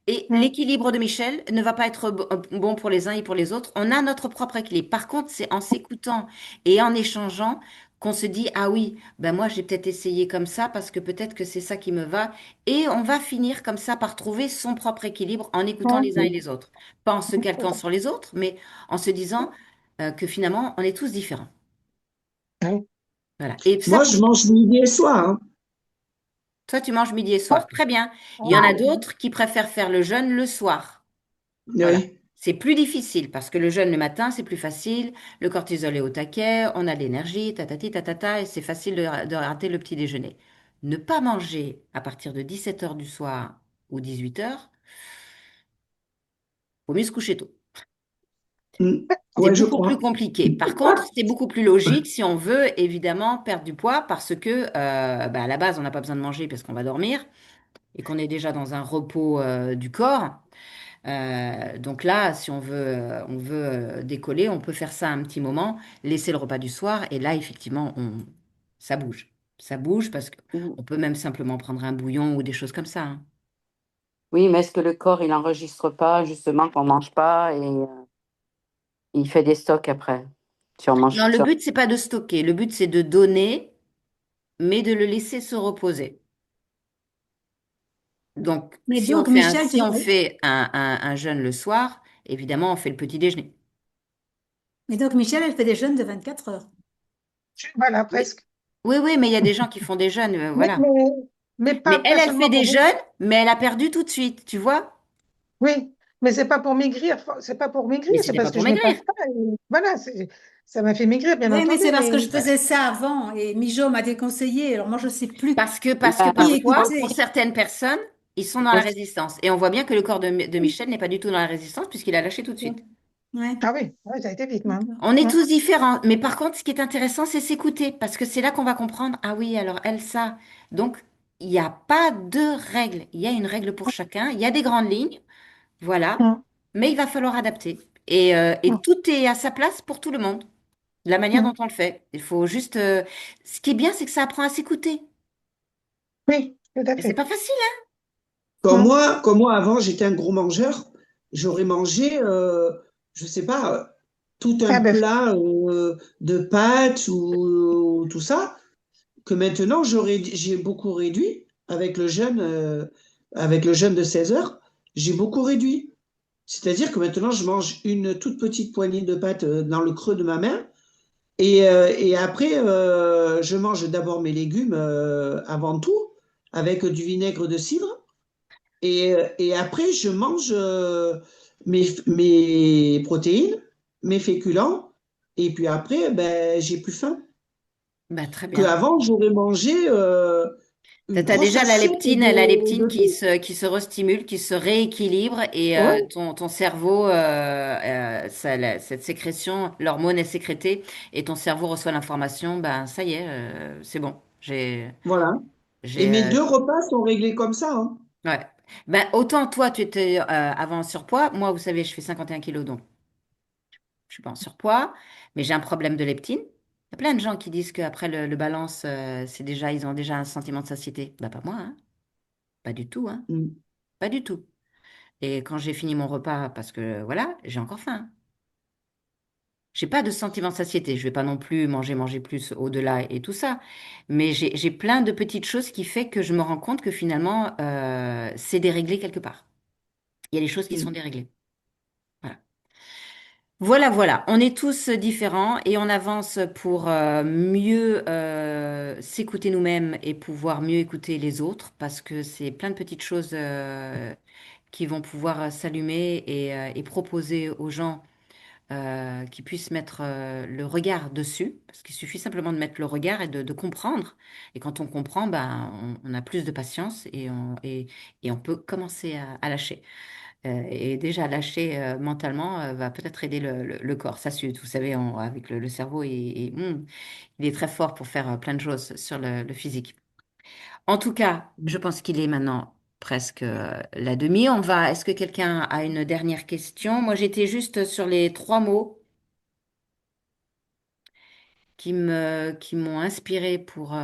Et hum, l'équilibre de Michel ne va pas être bon pour les uns et pour les autres. On a notre propre équilibre. Par contre, c'est en s'écoutant et en échangeant qu'on se dit, ah oui, ben moi, j'ai peut-être essayé comme ça parce que peut-être que c'est ça qui me va. Et on va finir comme ça par trouver son propre équilibre en écoutant les uns et hum. les autres. Pas en se calquant sur les autres, mais en se disant que finalement, on est tous différents. Oui. Voilà. Et ça, Moi, je mange midi et soir, hein. toi, tu manges midi et Ah, soir. Très bien. Il y en a ah, d'autres qui préfèrent faire le jeûne le soir. Voilà. Oui. C'est plus difficile parce que le jeûne le matin, c'est plus facile. Le cortisol est au taquet, on a de l'énergie, tatati, tatata, et c'est facile de rater le petit déjeuner. Ne pas manger à partir de 17 heures du soir ou 18 heures, vaut mieux se coucher tôt. Mm. C'est Ouais, je beaucoup plus crois. compliqué. Par contre, c'est beaucoup plus logique si on veut évidemment perdre du poids parce que à la base, on n'a pas besoin de manger parce qu'on va dormir et qu'on est déjà dans un repos du corps. Donc là, si on veut décoller, on peut faire ça un petit moment, laisser le repas du soir, et là, effectivement, ça bouge. Ça bouge parce Mm. qu'on peut même simplement prendre un bouillon ou des choses comme ça, hein. Oui, mais est-ce que le corps, il n'enregistre pas justement qu'on mange pas et il fait des stocks après si on mange Non, le ça? but, c'est pas de stocker. Le but, c'est de donner, mais de le laisser se reposer. Donc, Mais donc, Michel, si on fait un jeûne le soir, évidemment, on fait le petit déjeuner. mais donc, Michel, elle fait des jeûnes de 24 heures. voilà, Oui, presque. oui, mais il y a des gens qui font des jeûnes, Mais, voilà. mais, mais Mais elle, pas elle fait seulement des pour maigrir. jeûnes, mais elle a perdu tout de suite, tu vois? Oui, mais c'est pas pour maigrir. C'est pas pour maigrir, Mais c'est c'était pas parce que pour je n'ai pas maigrir. faim. Voilà, ça m'a fait maigrir, bien Oui, mais entendu, c'est parce que mais je faisais ça avant et Mijo m'a déconseillé. Alors moi, je sais plus Parce que qui parfois, pour écouter. certaines personnes, ils sont dans la Est-ce résistance. Et on voit bien que le corps de Michel n'est pas du tout dans la résistance puisqu'il a lâché tout de suite. Ouais, ah oui, ouais, ça a été vite, moi. d'accord. On est Hum, tous différents. Mais par contre, ce qui est intéressant, c'est s'écouter. Parce que c'est là qu'on va comprendre, ah oui, alors elle, ça. Donc, il n'y a pas de règle. Il y a une règle pour chacun. Il y a des grandes lignes. Voilà. hum, Mais il va falloir adapter. Et hum, tout est à sa place pour tout le monde. De la manière dont hum. on le fait. Il faut juste. Ce qui est bien, c'est que ça apprend à s'écouter. Oui, tout à Et c'est fait. pas facile. Hum. Comme moi avant, j'étais un gros mangeur, j'aurais mangé, je sais pas, tout un Ah ben, plat de pâtes ou tout ça, que maintenant j'ai beaucoup réduit avec le jeûne de 16 heures, j'ai beaucoup réduit. C'est-à-dire que maintenant, je mange une toute petite poignée de pâtes dans le creux de ma main Et après, je mange d'abord mes légumes avant tout, avec du vinaigre de cidre. Et après, je mange mes protéines, mes féculents. Et puis après, ben, j'ai plus faim. Bah, très bien. Qu'avant, j'aurais mangé une T'as grosse déjà assiette la leptine de tout. qui se restimule, qui se rééquilibre et Ouais, ton cerveau, cette sécrétion, l'hormone est sécrétée et ton cerveau reçoit l'information, ben ça y est, c'est bon. voilà. Et J'ai, mes deux repas sont réglés comme ça, hein. ouais. Ben autant toi, tu étais avant en surpoids, moi, vous savez, je fais 51 kilos, donc je suis pas en surpoids, mais j'ai un problème de leptine. Il y a plein de gens qui disent qu'après le balance, ils ont déjà un sentiment de satiété. Bah pas moi, hein. Pas du tout, hein. Mm. Pas du tout. Et quand j'ai fini mon repas, parce que voilà, j'ai encore faim. J'ai pas de sentiment de satiété. Je vais pas non plus manger plus au-delà et tout ça. Mais j'ai plein de petites choses qui fait que je me rends compte que finalement, c'est déréglé quelque part. Il y a des choses qui sont Mm. déréglées. Voilà. Voilà, voilà. On est tous différents et on avance pour mieux s'écouter nous-mêmes et pouvoir mieux écouter les autres parce que c'est plein de petites choses qui vont pouvoir s'allumer et proposer aux gens qui puissent mettre le regard dessus, parce qu'il suffit simplement de mettre le regard et de comprendre. Et quand on comprend, ben, on a plus de patience et on peut commencer à lâcher. Et déjà, lâcher mentalement va peut-être aider le corps. Ça, vous savez, avec le cerveau, il est très fort pour faire plein de choses sur le physique. En tout cas, je pense qu'il est maintenant presque la demi. Est-ce que quelqu'un a une dernière question? Moi, j'étais juste sur les trois mots qui m'ont inspiré pour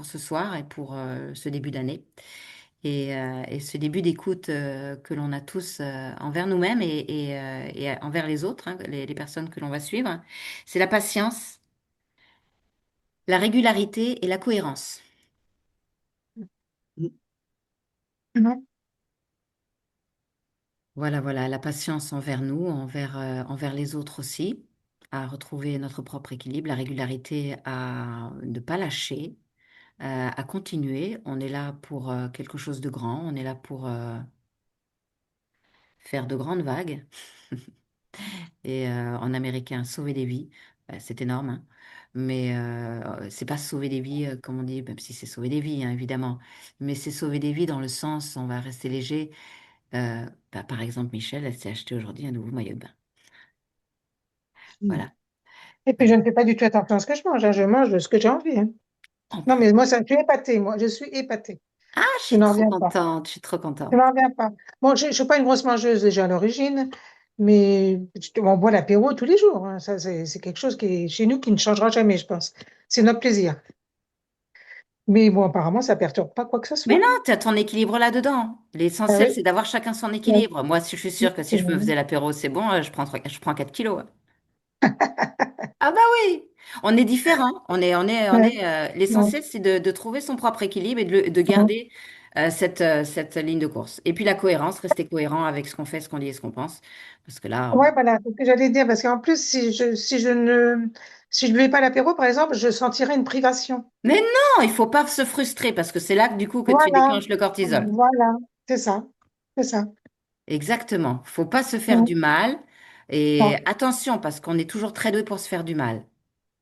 ce soir et pour ce début d'année et ce début d'écoute que l'on a tous envers nous-mêmes et envers les autres, hein, les personnes que l'on va suivre. C'est la patience, la régularité et la cohérence. Mm. Mhm. Voilà, voilà, la patience envers nous, envers les autres aussi, à retrouver notre propre équilibre, la régularité à ne pas lâcher, à continuer. On est là pour quelque chose de grand, on est là pour faire de grandes vagues. Et en américain, sauver des vies, c'est énorme, hein. Mais c'est pas sauver des vies, comme on dit, même si c'est sauver des vies, hein, évidemment. Mais c'est sauver des vies dans le sens, on va rester léger. Par exemple, Michel, elle s'est acheté aujourd'hui un nouveau maillot de bain. Mm. Voilà. Et puis, je ne fais pas du tout attention à ce que je mange, hein. Je mange ce que j'ai envie, hein. En Non, plus. mais moi, ça, je suis épatée, moi. Je suis épatée. Ah, je Je suis n'en trop reviens pas. contente, je suis trop Je contente. n'en reviens pas. Bon, je ne suis pas une grosse mangeuse déjà à l'origine, mais on boit l'apéro tous les jours, hein. Ça, c'est quelque chose qui est chez nous qui ne changera jamais, je pense. C'est notre plaisir. Mais bon, apparemment, ça perturbe pas quoi que ce Mais non, soit. tu as ton équilibre là-dedans. Ah L'essentiel, oui. c'est d'avoir chacun son Ouais. équilibre. Moi, si je suis sûre que si je me faisais l'apéro, c'est bon, je prends 4 kilos, hein. Ah bah oui, on est différents. Ouais. Ouais. L'essentiel, c'est de trouver son propre équilibre et de Ouais. garder cette ligne de course. Et puis la cohérence, rester cohérent avec ce qu'on fait, ce qu'on dit et ce qu'on pense. Parce que là, Ouais, voilà, c'est ce que j'allais dire, parce qu'en plus, si je ne buvais pas l'apéro, par exemple, je sentirais une privation. mais non, il faut pas se frustrer parce que c'est là que du coup que tu Voilà, déclenches le cortisol. voilà, c'est ça, c'est ça. Exactement. Faut pas se faire Ouais. du mal. Et Non, attention, parce qu'on est toujours très doué pour se faire du mal.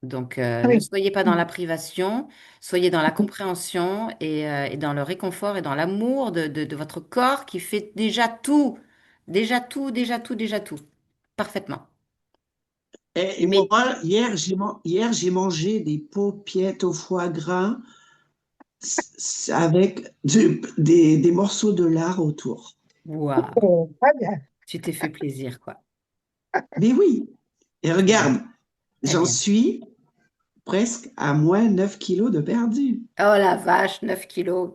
Donc, ne oui. soyez pas dans la privation, soyez dans la compréhension et dans le réconfort et dans l'amour de votre corps qui fait déjà tout, déjà tout, déjà tout, parfaitement. Et moi, Mais hier, j'ai mangé des paupiettes au foie gras avec des morceaux de lard autour. waouh, Très bien. tu t'es fait plaisir, quoi. Mais oui, et Très bien, regarde, très j'en bien. suis presque à moins 9 kilos de perdu. Oh la vache, 9 kilos.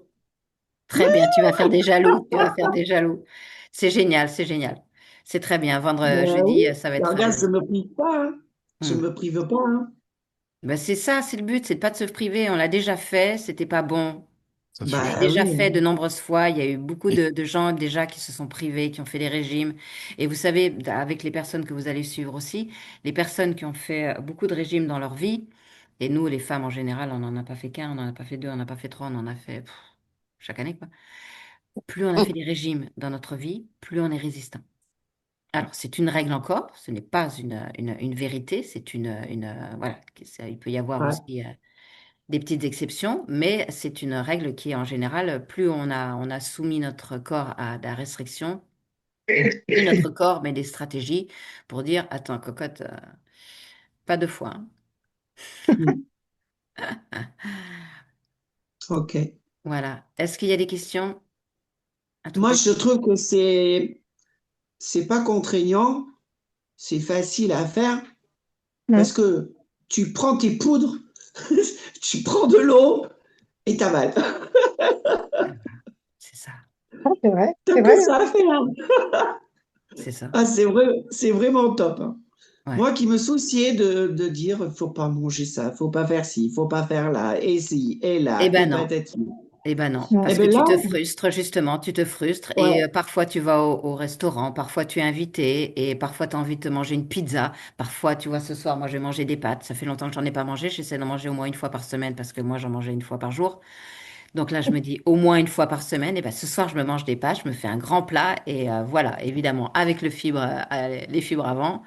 Très bien, tu vas faire des jaloux, tu vas faire des jaloux. C'est génial, c'est génial. C'est très bien. Ben oui, Jeudi, ça va et être regarde, je ne me prive pas, hein. Je ne hmm. me prive pas, hein. Ben, c'est ça, c'est le but, c'est de pas de se priver. On l'a déjà fait, c'était pas bon. Ça Je l'ai Bah suffit. déjà oui. fait de nombreuses fois. Il y a eu beaucoup de gens déjà qui se sont privés, qui ont fait des régimes. Et vous savez, avec les personnes que vous allez suivre aussi, les personnes qui ont fait beaucoup de régimes dans leur vie, et nous, les femmes en général, on n'en a pas fait qu'un, on n'en a pas fait deux, on n'en a pas fait trois, on en a fait chaque année, quoi. Plus on a fait des régimes dans notre vie, plus on est résistant. Alors, c'est une règle encore, ce n'est pas une vérité, c'est voilà, il peut y avoir Ouais. aussi des petites exceptions, mais c'est une règle qui est en général, plus on a soumis notre corps à de la restriction, plus notre corps met des stratégies pour dire, attends, cocotte, pas deux fois, hein. Mm. Ok. Voilà. Est-ce qu'il y a des questions à tout Moi, à je trouve que c'est pas contraignant, c'est facile à faire parce Mm. que tu prends tes poudres, tu prends de l'eau et t'avales. C'est ça, Ah, T'as c'est que vrai, hein. ça à faire. c'est ça. Ah, c'est vrai, c'est vraiment top, hein. Ouais. Moi qui me souciais de dire, faut pas manger ça, faut pas faire ci, faut pas faire là, et ci, et Eh là, ben et non. patati. Eh ben non, Mm. Eh parce que bien tu là, te frustres, justement, tu te frustres et ouais, parfois tu vas au restaurant, parfois tu es invité et parfois tu as envie de te manger une pizza, parfois tu vois ce soir, moi je vais manger des pâtes, ça fait longtemps que j'en ai pas mangé, j'essaie d'en manger au moins une fois par semaine parce que moi j'en mangeais une fois par jour. Donc là je me dis au moins une fois par semaine et ben ce soir je me mange des pâtes, je me fais un grand plat et voilà, évidemment avec les fibres avant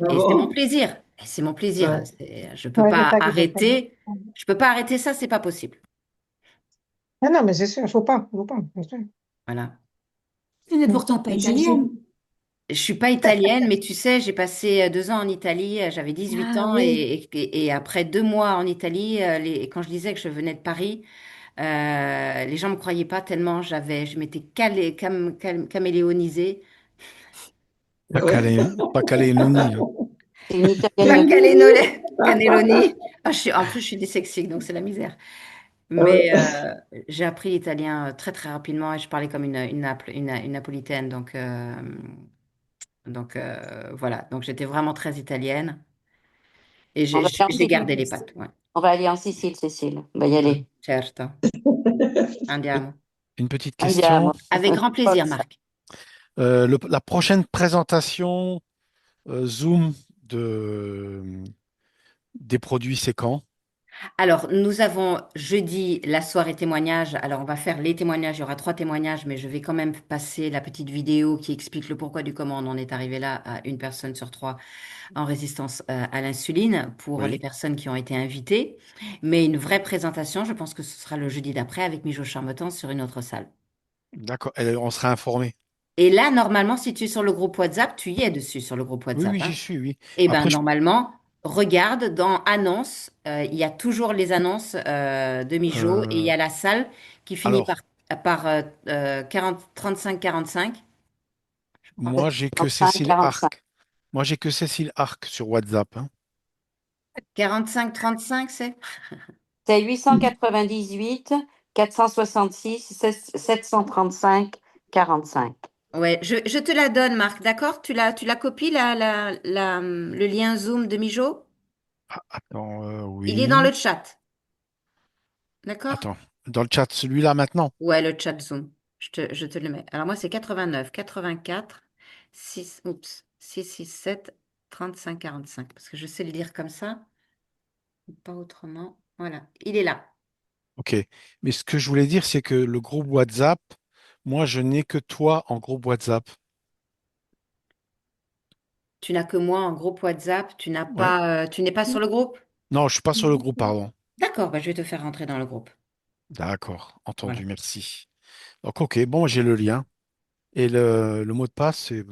ah et c'est mon bon, plaisir. Et c'est mon plaisir. ouais. Je peux Ouais, c'est pas ça que je fais. arrêter, je peux pas arrêter ça, c'est pas possible. Ah non, mais c'est sûr, faut pas, bien sûr. Voilà. Tu n'es Mm. pourtant pas Et italienne. Je suis pas italienne, mais tu sais, j'ai passé 2 ans en Italie, j'avais 18 Ah ans oui. et après 2 mois en Italie, quand je disais que je venais de Paris, les gens me croyaient pas tellement je m'étais caméléonisée. Ah ouais. Pas calé noni, hein. C'est une Pas italienne. cannelloni. Ah, en plus, je suis dyslexique, donc c'est la misère. Ah ouais. Mais j'ai appris l'italien très très rapidement et je parlais comme une napolitaine, donc voilà. Donc j'étais vraiment très italienne. Et On va aller en j'ai Sicile. gardé les pâtes, ouais. On va aller en Sicile, Cécile. On va y Mm. aller. Certo, andiamo. Une petite question. Andiamo. Avec grand plaisir, Forza. Marc. La prochaine présentation Zoom des produits, c'est quand? Alors, nous avons jeudi la soirée témoignage. Alors, on va faire les témoignages. Il y aura 3 témoignages, mais je vais quand même passer la petite vidéo qui explique le pourquoi du comment on en est arrivé là à une personne sur trois en résistance à l'insuline pour les Oui, personnes qui ont été invitées. Mais une vraie présentation, je pense que ce sera le jeudi d'après avec Mijo Charmetan sur une autre salle. d'accord. On sera informé. Et là, normalement, si tu es sur le groupe WhatsApp, tu y es dessus sur le groupe Oui, WhatsApp, oui, j'y hein. suis, oui. Eh bien, Après, normalement, regarde dans annonces, il y a toujours les annonces de Mijo et il y euh, a la salle qui finit alors, par 35-45, je crois. moi, j'ai que 35, Cécile 45. Arc. Moi, j'ai que Cécile Arc sur WhatsApp, hein. 45-35, c'est? C'est 898 466 735 45. Ouais, je te la donne, Marc, d'accord? Tu la copies, le lien Zoom de Mijo? Ah, attends, Il est dans oui. le chat, d'accord? Attends, dans le chat, celui-là maintenant. Ouais, le chat Zoom. Je te le mets. Alors moi, c'est 89, 84, 6, oups, 667, 35, 45. Parce que je sais le lire comme ça, pas autrement. Voilà, il est là. Ok. Mais ce que je voulais dire, c'est que le groupe WhatsApp, moi, je n'ai que toi en groupe WhatsApp. Tu n'as que moi en groupe WhatsApp. Ouais. Tu n'es pas sur le groupe? Non, je suis pas sur le groupe, pardon. D'accord, bah, je vais te faire rentrer dans le groupe. D'accord, Voilà. entendu, merci. Donc, ok, bon, j'ai le lien. Et le mot de passe, c'est,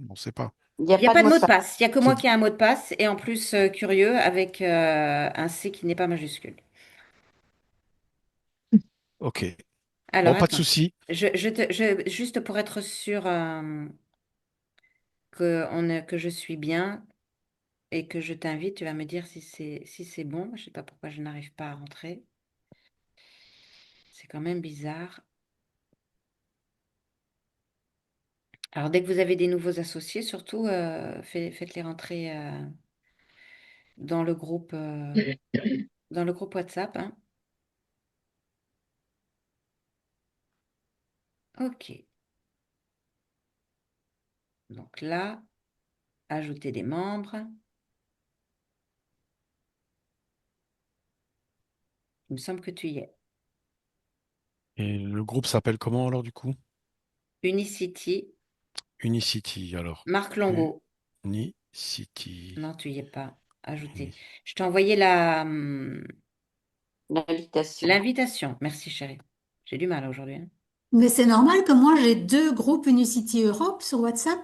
on sait pas. Il n'y a Il n'y a pas de pas de mot de mot de passe. passe. Il n'y a que moi C'est, qui ai un mot de passe. Et en plus, curieux, avec un C qui n'est pas majuscule. ok. Alors, Bon, pas de attends. souci. Juste pour être sûr que je suis bien et que je t'invite, tu vas me dire si c'est bon. Je ne sais pas pourquoi je n'arrive pas à rentrer. C'est quand même bizarre. Alors, dès que vous avez des nouveaux associés, surtout, faites-les rentrer dans le groupe, dans le groupe WhatsApp, hein. OK. Donc là, ajouter des membres. Il me semble que tu y es. Et le groupe s'appelle comment alors du coup? Unicity, Unicity alors. Marc Longo. Unicity. Non, tu y es pas. Ajouter. Uni- Je t'ai envoyé L'invitation. l'invitation. Merci, chérie. J'ai du mal aujourd'hui, hein. Mais c'est normal que moi j'ai deux groupes Unicity Europe sur WhatsApp.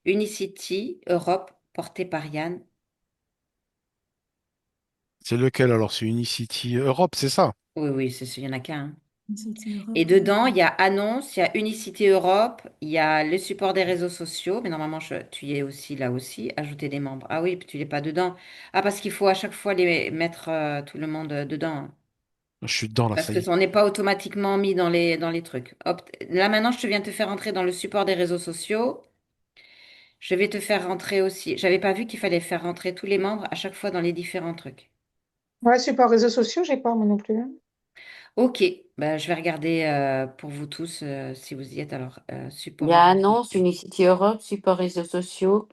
Unicity, Europe, porté par Yann. C'est lequel alors? C'est Unicity Europe, c'est ça? Oui, oui, il n'y en a qu'un, hein. Unicity Et Europe. dedans, il y a annonce, il y a Unicity Europe, il y a le support des réseaux sociaux, mais normalement, tu y es aussi là aussi, ajouter des membres. Ah oui, puis tu n'es pas dedans. Ah, parce qu'il faut à chaque fois les mettre tout le monde dedans, hein. Je suis dedans là, Parce ça que y est. on n'est pas automatiquement mis dans les trucs. Hop, là maintenant, je te viens de te faire entrer dans le support des réseaux sociaux. Je vais te faire rentrer aussi. J'avais pas vu qu'il fallait faire rentrer tous les membres à chaque fois dans les différents trucs. Ouais, support réseaux sociaux, j'ai pas moi non plus, hein. Ok, bah, je vais regarder pour vous tous si vous y êtes. Alors, Il support y a réseaux annonce, sociaux. Unicity Europe, support réseaux sociaux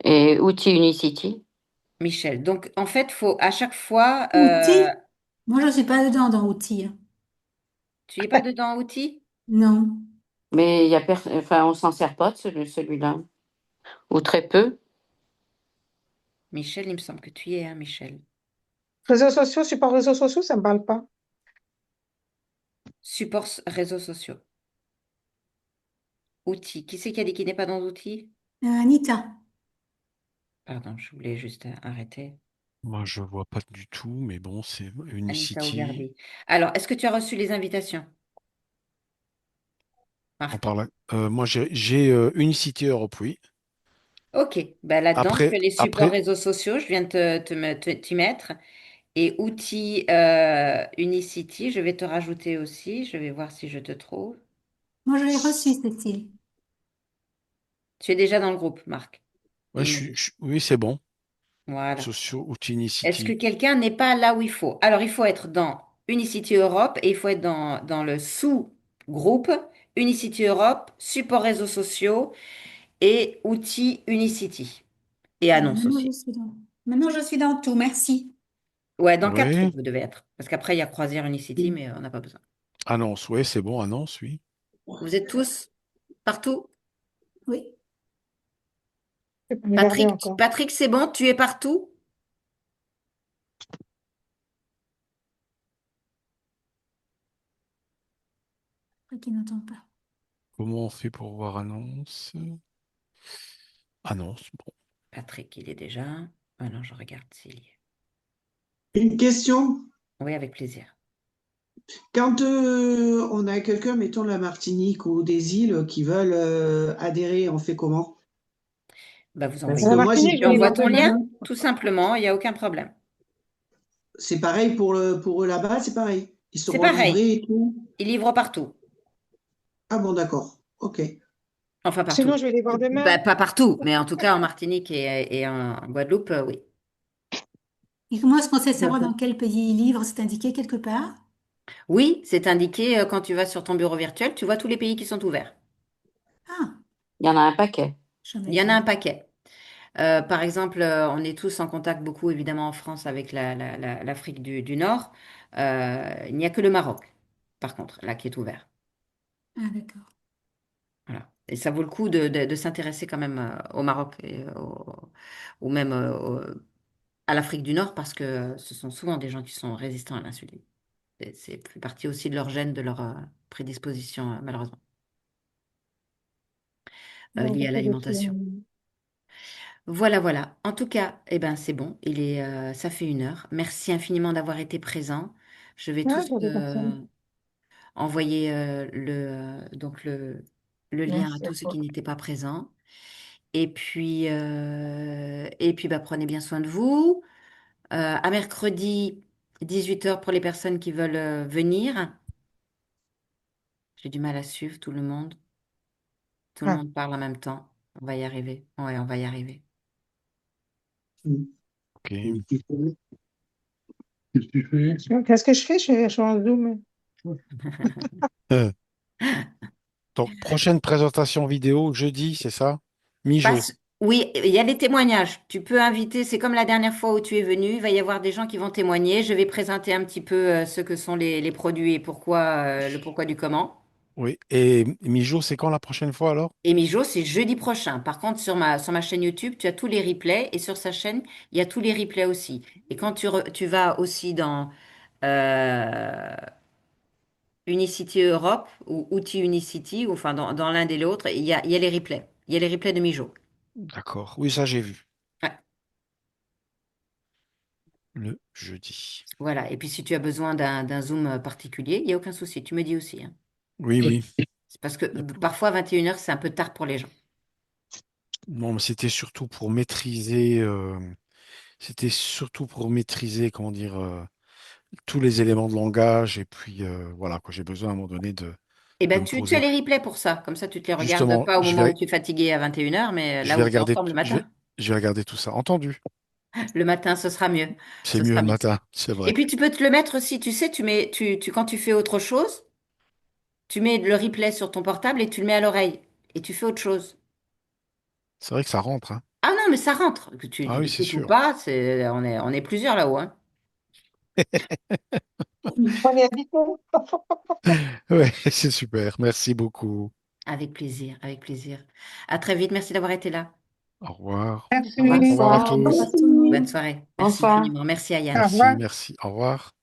et outils Unicity. Michel. Donc, en fait, faut à chaque fois. Outils? Moi je suis pas dedans dans outils, hein. Tu es pas dedans, outils? Non. Mais il y a enfin, on s'en sert pas de celui-là. Ou très peu. Michel, il me semble que tu y es, hein, Michel. Réseaux sociaux, support réseaux sociaux, ça me parle pas. Support réseaux sociaux. Outils. Qui c'est qui a dit qu'il n'est pas dans outils? Anita. Pardon, je voulais juste arrêter. Moi, je vois pas du tout, mais bon, c'est Anita Unicity. Ougardi. Alors, est-ce que tu as reçu les invitations, On Marc? parle. Moi, j'ai Unicity Europe, oui. Ok, ben là-dedans, tu Après, as les supports après, réseaux sociaux, je viens de t'y mettre. Et outils Unicity, je vais te rajouter aussi. Je vais voir si je te trouve. Moi je l'ai reçu, Cécile. Tu es déjà dans le groupe, Marc. ouais, Il me dit. oui, c'est bon. Voilà. Sociaux, outils Est-ce que Unicity. quelqu'un n'est pas là où il faut? Alors, il faut être dans Unicity Europe et il faut être dans le sous-groupe Unicity Europe, support réseaux sociaux et outils Unicity. Et Voilà, annonces maintenant je aussi. suis dans. Maintenant je suis dans tout, merci. Ouais, dans quatre Oui. trucs, vous devez être. Parce qu'après, il y a Croisière Unicity, mais on n'a pas besoin. Annonce, oui, c'est bon, annonce, oui. Vous êtes tous partout? Oui. Je vais pas regarder encore. Patrick, c'est bon? Tu es partout? Après qui n'entend pas. Comment on fait pour voir annonce? Annonce, bon. Patrick, il est déjà. Ah non, je regarde s'il y est. Une question. Oui, avec plaisir. Quand on a quelqu'un, mettons la Martinique ou des îles qui veulent adhérer, on fait comment? Bah, vous Parce À envoyez. que la moi, Martinique, je Tu vais les envoies voir ton demain. lien, tout simplement, il n'y a aucun problème. c'est pareil pour eux là-bas, c'est pareil. Ils C'est seront pareil. livrés et tout. Il livre partout. Ah bon, d'accord. Ok. Enfin, Sinon, partout. je vais les voir Bah, demain. pas partout, mais en tout cas en Martinique et en Guadeloupe, oui. Et comment est-ce qu'on sait savoir D'accord. dans quel pays il livre? C'est indiqué quelque part? Oui, c'est indiqué quand tu vas sur ton bureau virtuel, tu vois tous les pays qui sont ouverts. Ah, Il y en a un paquet. je Il n'avais y en pas. a un paquet. Par exemple, on est tous en contact beaucoup, évidemment, en France avec l'Afrique du Nord. Il n'y a que le Maroc, par contre, là, qui est ouvert. Ah, d'accord. Voilà. Et ça vaut le coup de s'intéresser quand même au Maroc ou même à l'Afrique du Nord parce que ce sont souvent des gens qui sont résistants à l'insuline. C'est plus partie aussi de leur gène, de leur prédisposition, malheureusement, Bon, liée à j'essaie de l'alimentation. trouver. Voilà, voilà. En tout cas, eh ben, c'est bon. Ça fait 1 heure. Merci infiniment d'avoir été présent. Je vais Ah, tous j'avais personne. envoyer le lien à Merci à tous ceux toi. qui n'étaient pas présents. Et puis bah, prenez bien soin de vous. À mercredi, 18 h pour les personnes qui veulent venir. J'ai du mal à suivre tout le monde. Tout le Ah. monde parle en même temps. On va y arriver. Ouais, on va y arriver. Mm. Ok. Qu'est-ce que je fais? Je suis en Zoom. Euh, Donc, prochaine présentation vidéo jeudi, c'est ça? Mi-jo. Oui, il y a des témoignages. Tu peux inviter, c'est comme la dernière fois où tu es venu, il va y avoir des gens qui vont témoigner. Je vais présenter un petit peu ce que sont les produits et pourquoi, le pourquoi du comment. Oui. Et mi-jo, c'est quand la prochaine fois alors? Et Mijo, c'est jeudi prochain. Par contre, sur ma chaîne YouTube, tu as tous les replays et sur sa chaîne, il y a tous les replays aussi. Et quand tu vas aussi dans euh, Unicity Europe ou Outils Unicity, ou enfin dans l'un et l'autre, il y a les replays. Il y a les replays de Mijo. D'accord. Oui, ça j'ai vu. Ouais, Le jeudi. voilà. Et puis si tu as besoin d'un zoom particulier, il n'y a aucun souci. Tu me dis aussi, hein. Oui, oui. C'est parce que parfois 21h, c'est un peu tard pour les gens. Non, mais c'était surtout pour maîtriser. Comment dire, tous les éléments de langage. Et puis, voilà, quoi. J'ai besoin à un moment donné Eh de ben, me tu as poser. les replays pour ça. Comme ça, tu te les regardes Justement, pas au moment où tu es fatigué à 21h, mais je là vais où tu es en regarder, forme le je vais, matin. je vais regarder tout ça. Entendu. Le matin, ce sera mieux. C'est Ce mieux sera le mieux. matin, c'est Et vrai. puis, tu peux te le mettre aussi, tu sais, quand tu fais autre chose, tu mets le replay sur ton portable et tu le mets à l'oreille. Et tu fais autre chose. C'est vrai que ça rentre, hein. Ah non, mais ça rentre. Que tu Ah oui, c'est l'écoutes ou sûr. pas, on est plusieurs là-haut, hein. On est habitué. Ouais, c'est super. Merci beaucoup. Avec plaisir, avec plaisir. À très vite. Merci d'avoir été là. Au revoir. Au revoir. Au Merci. revoir à Bonsoir. Au revoir tous. tout le monde. Bonne soirée. Merci Bonsoir. infiniment. Merci Au Ayane. revoir. Merci. Au revoir.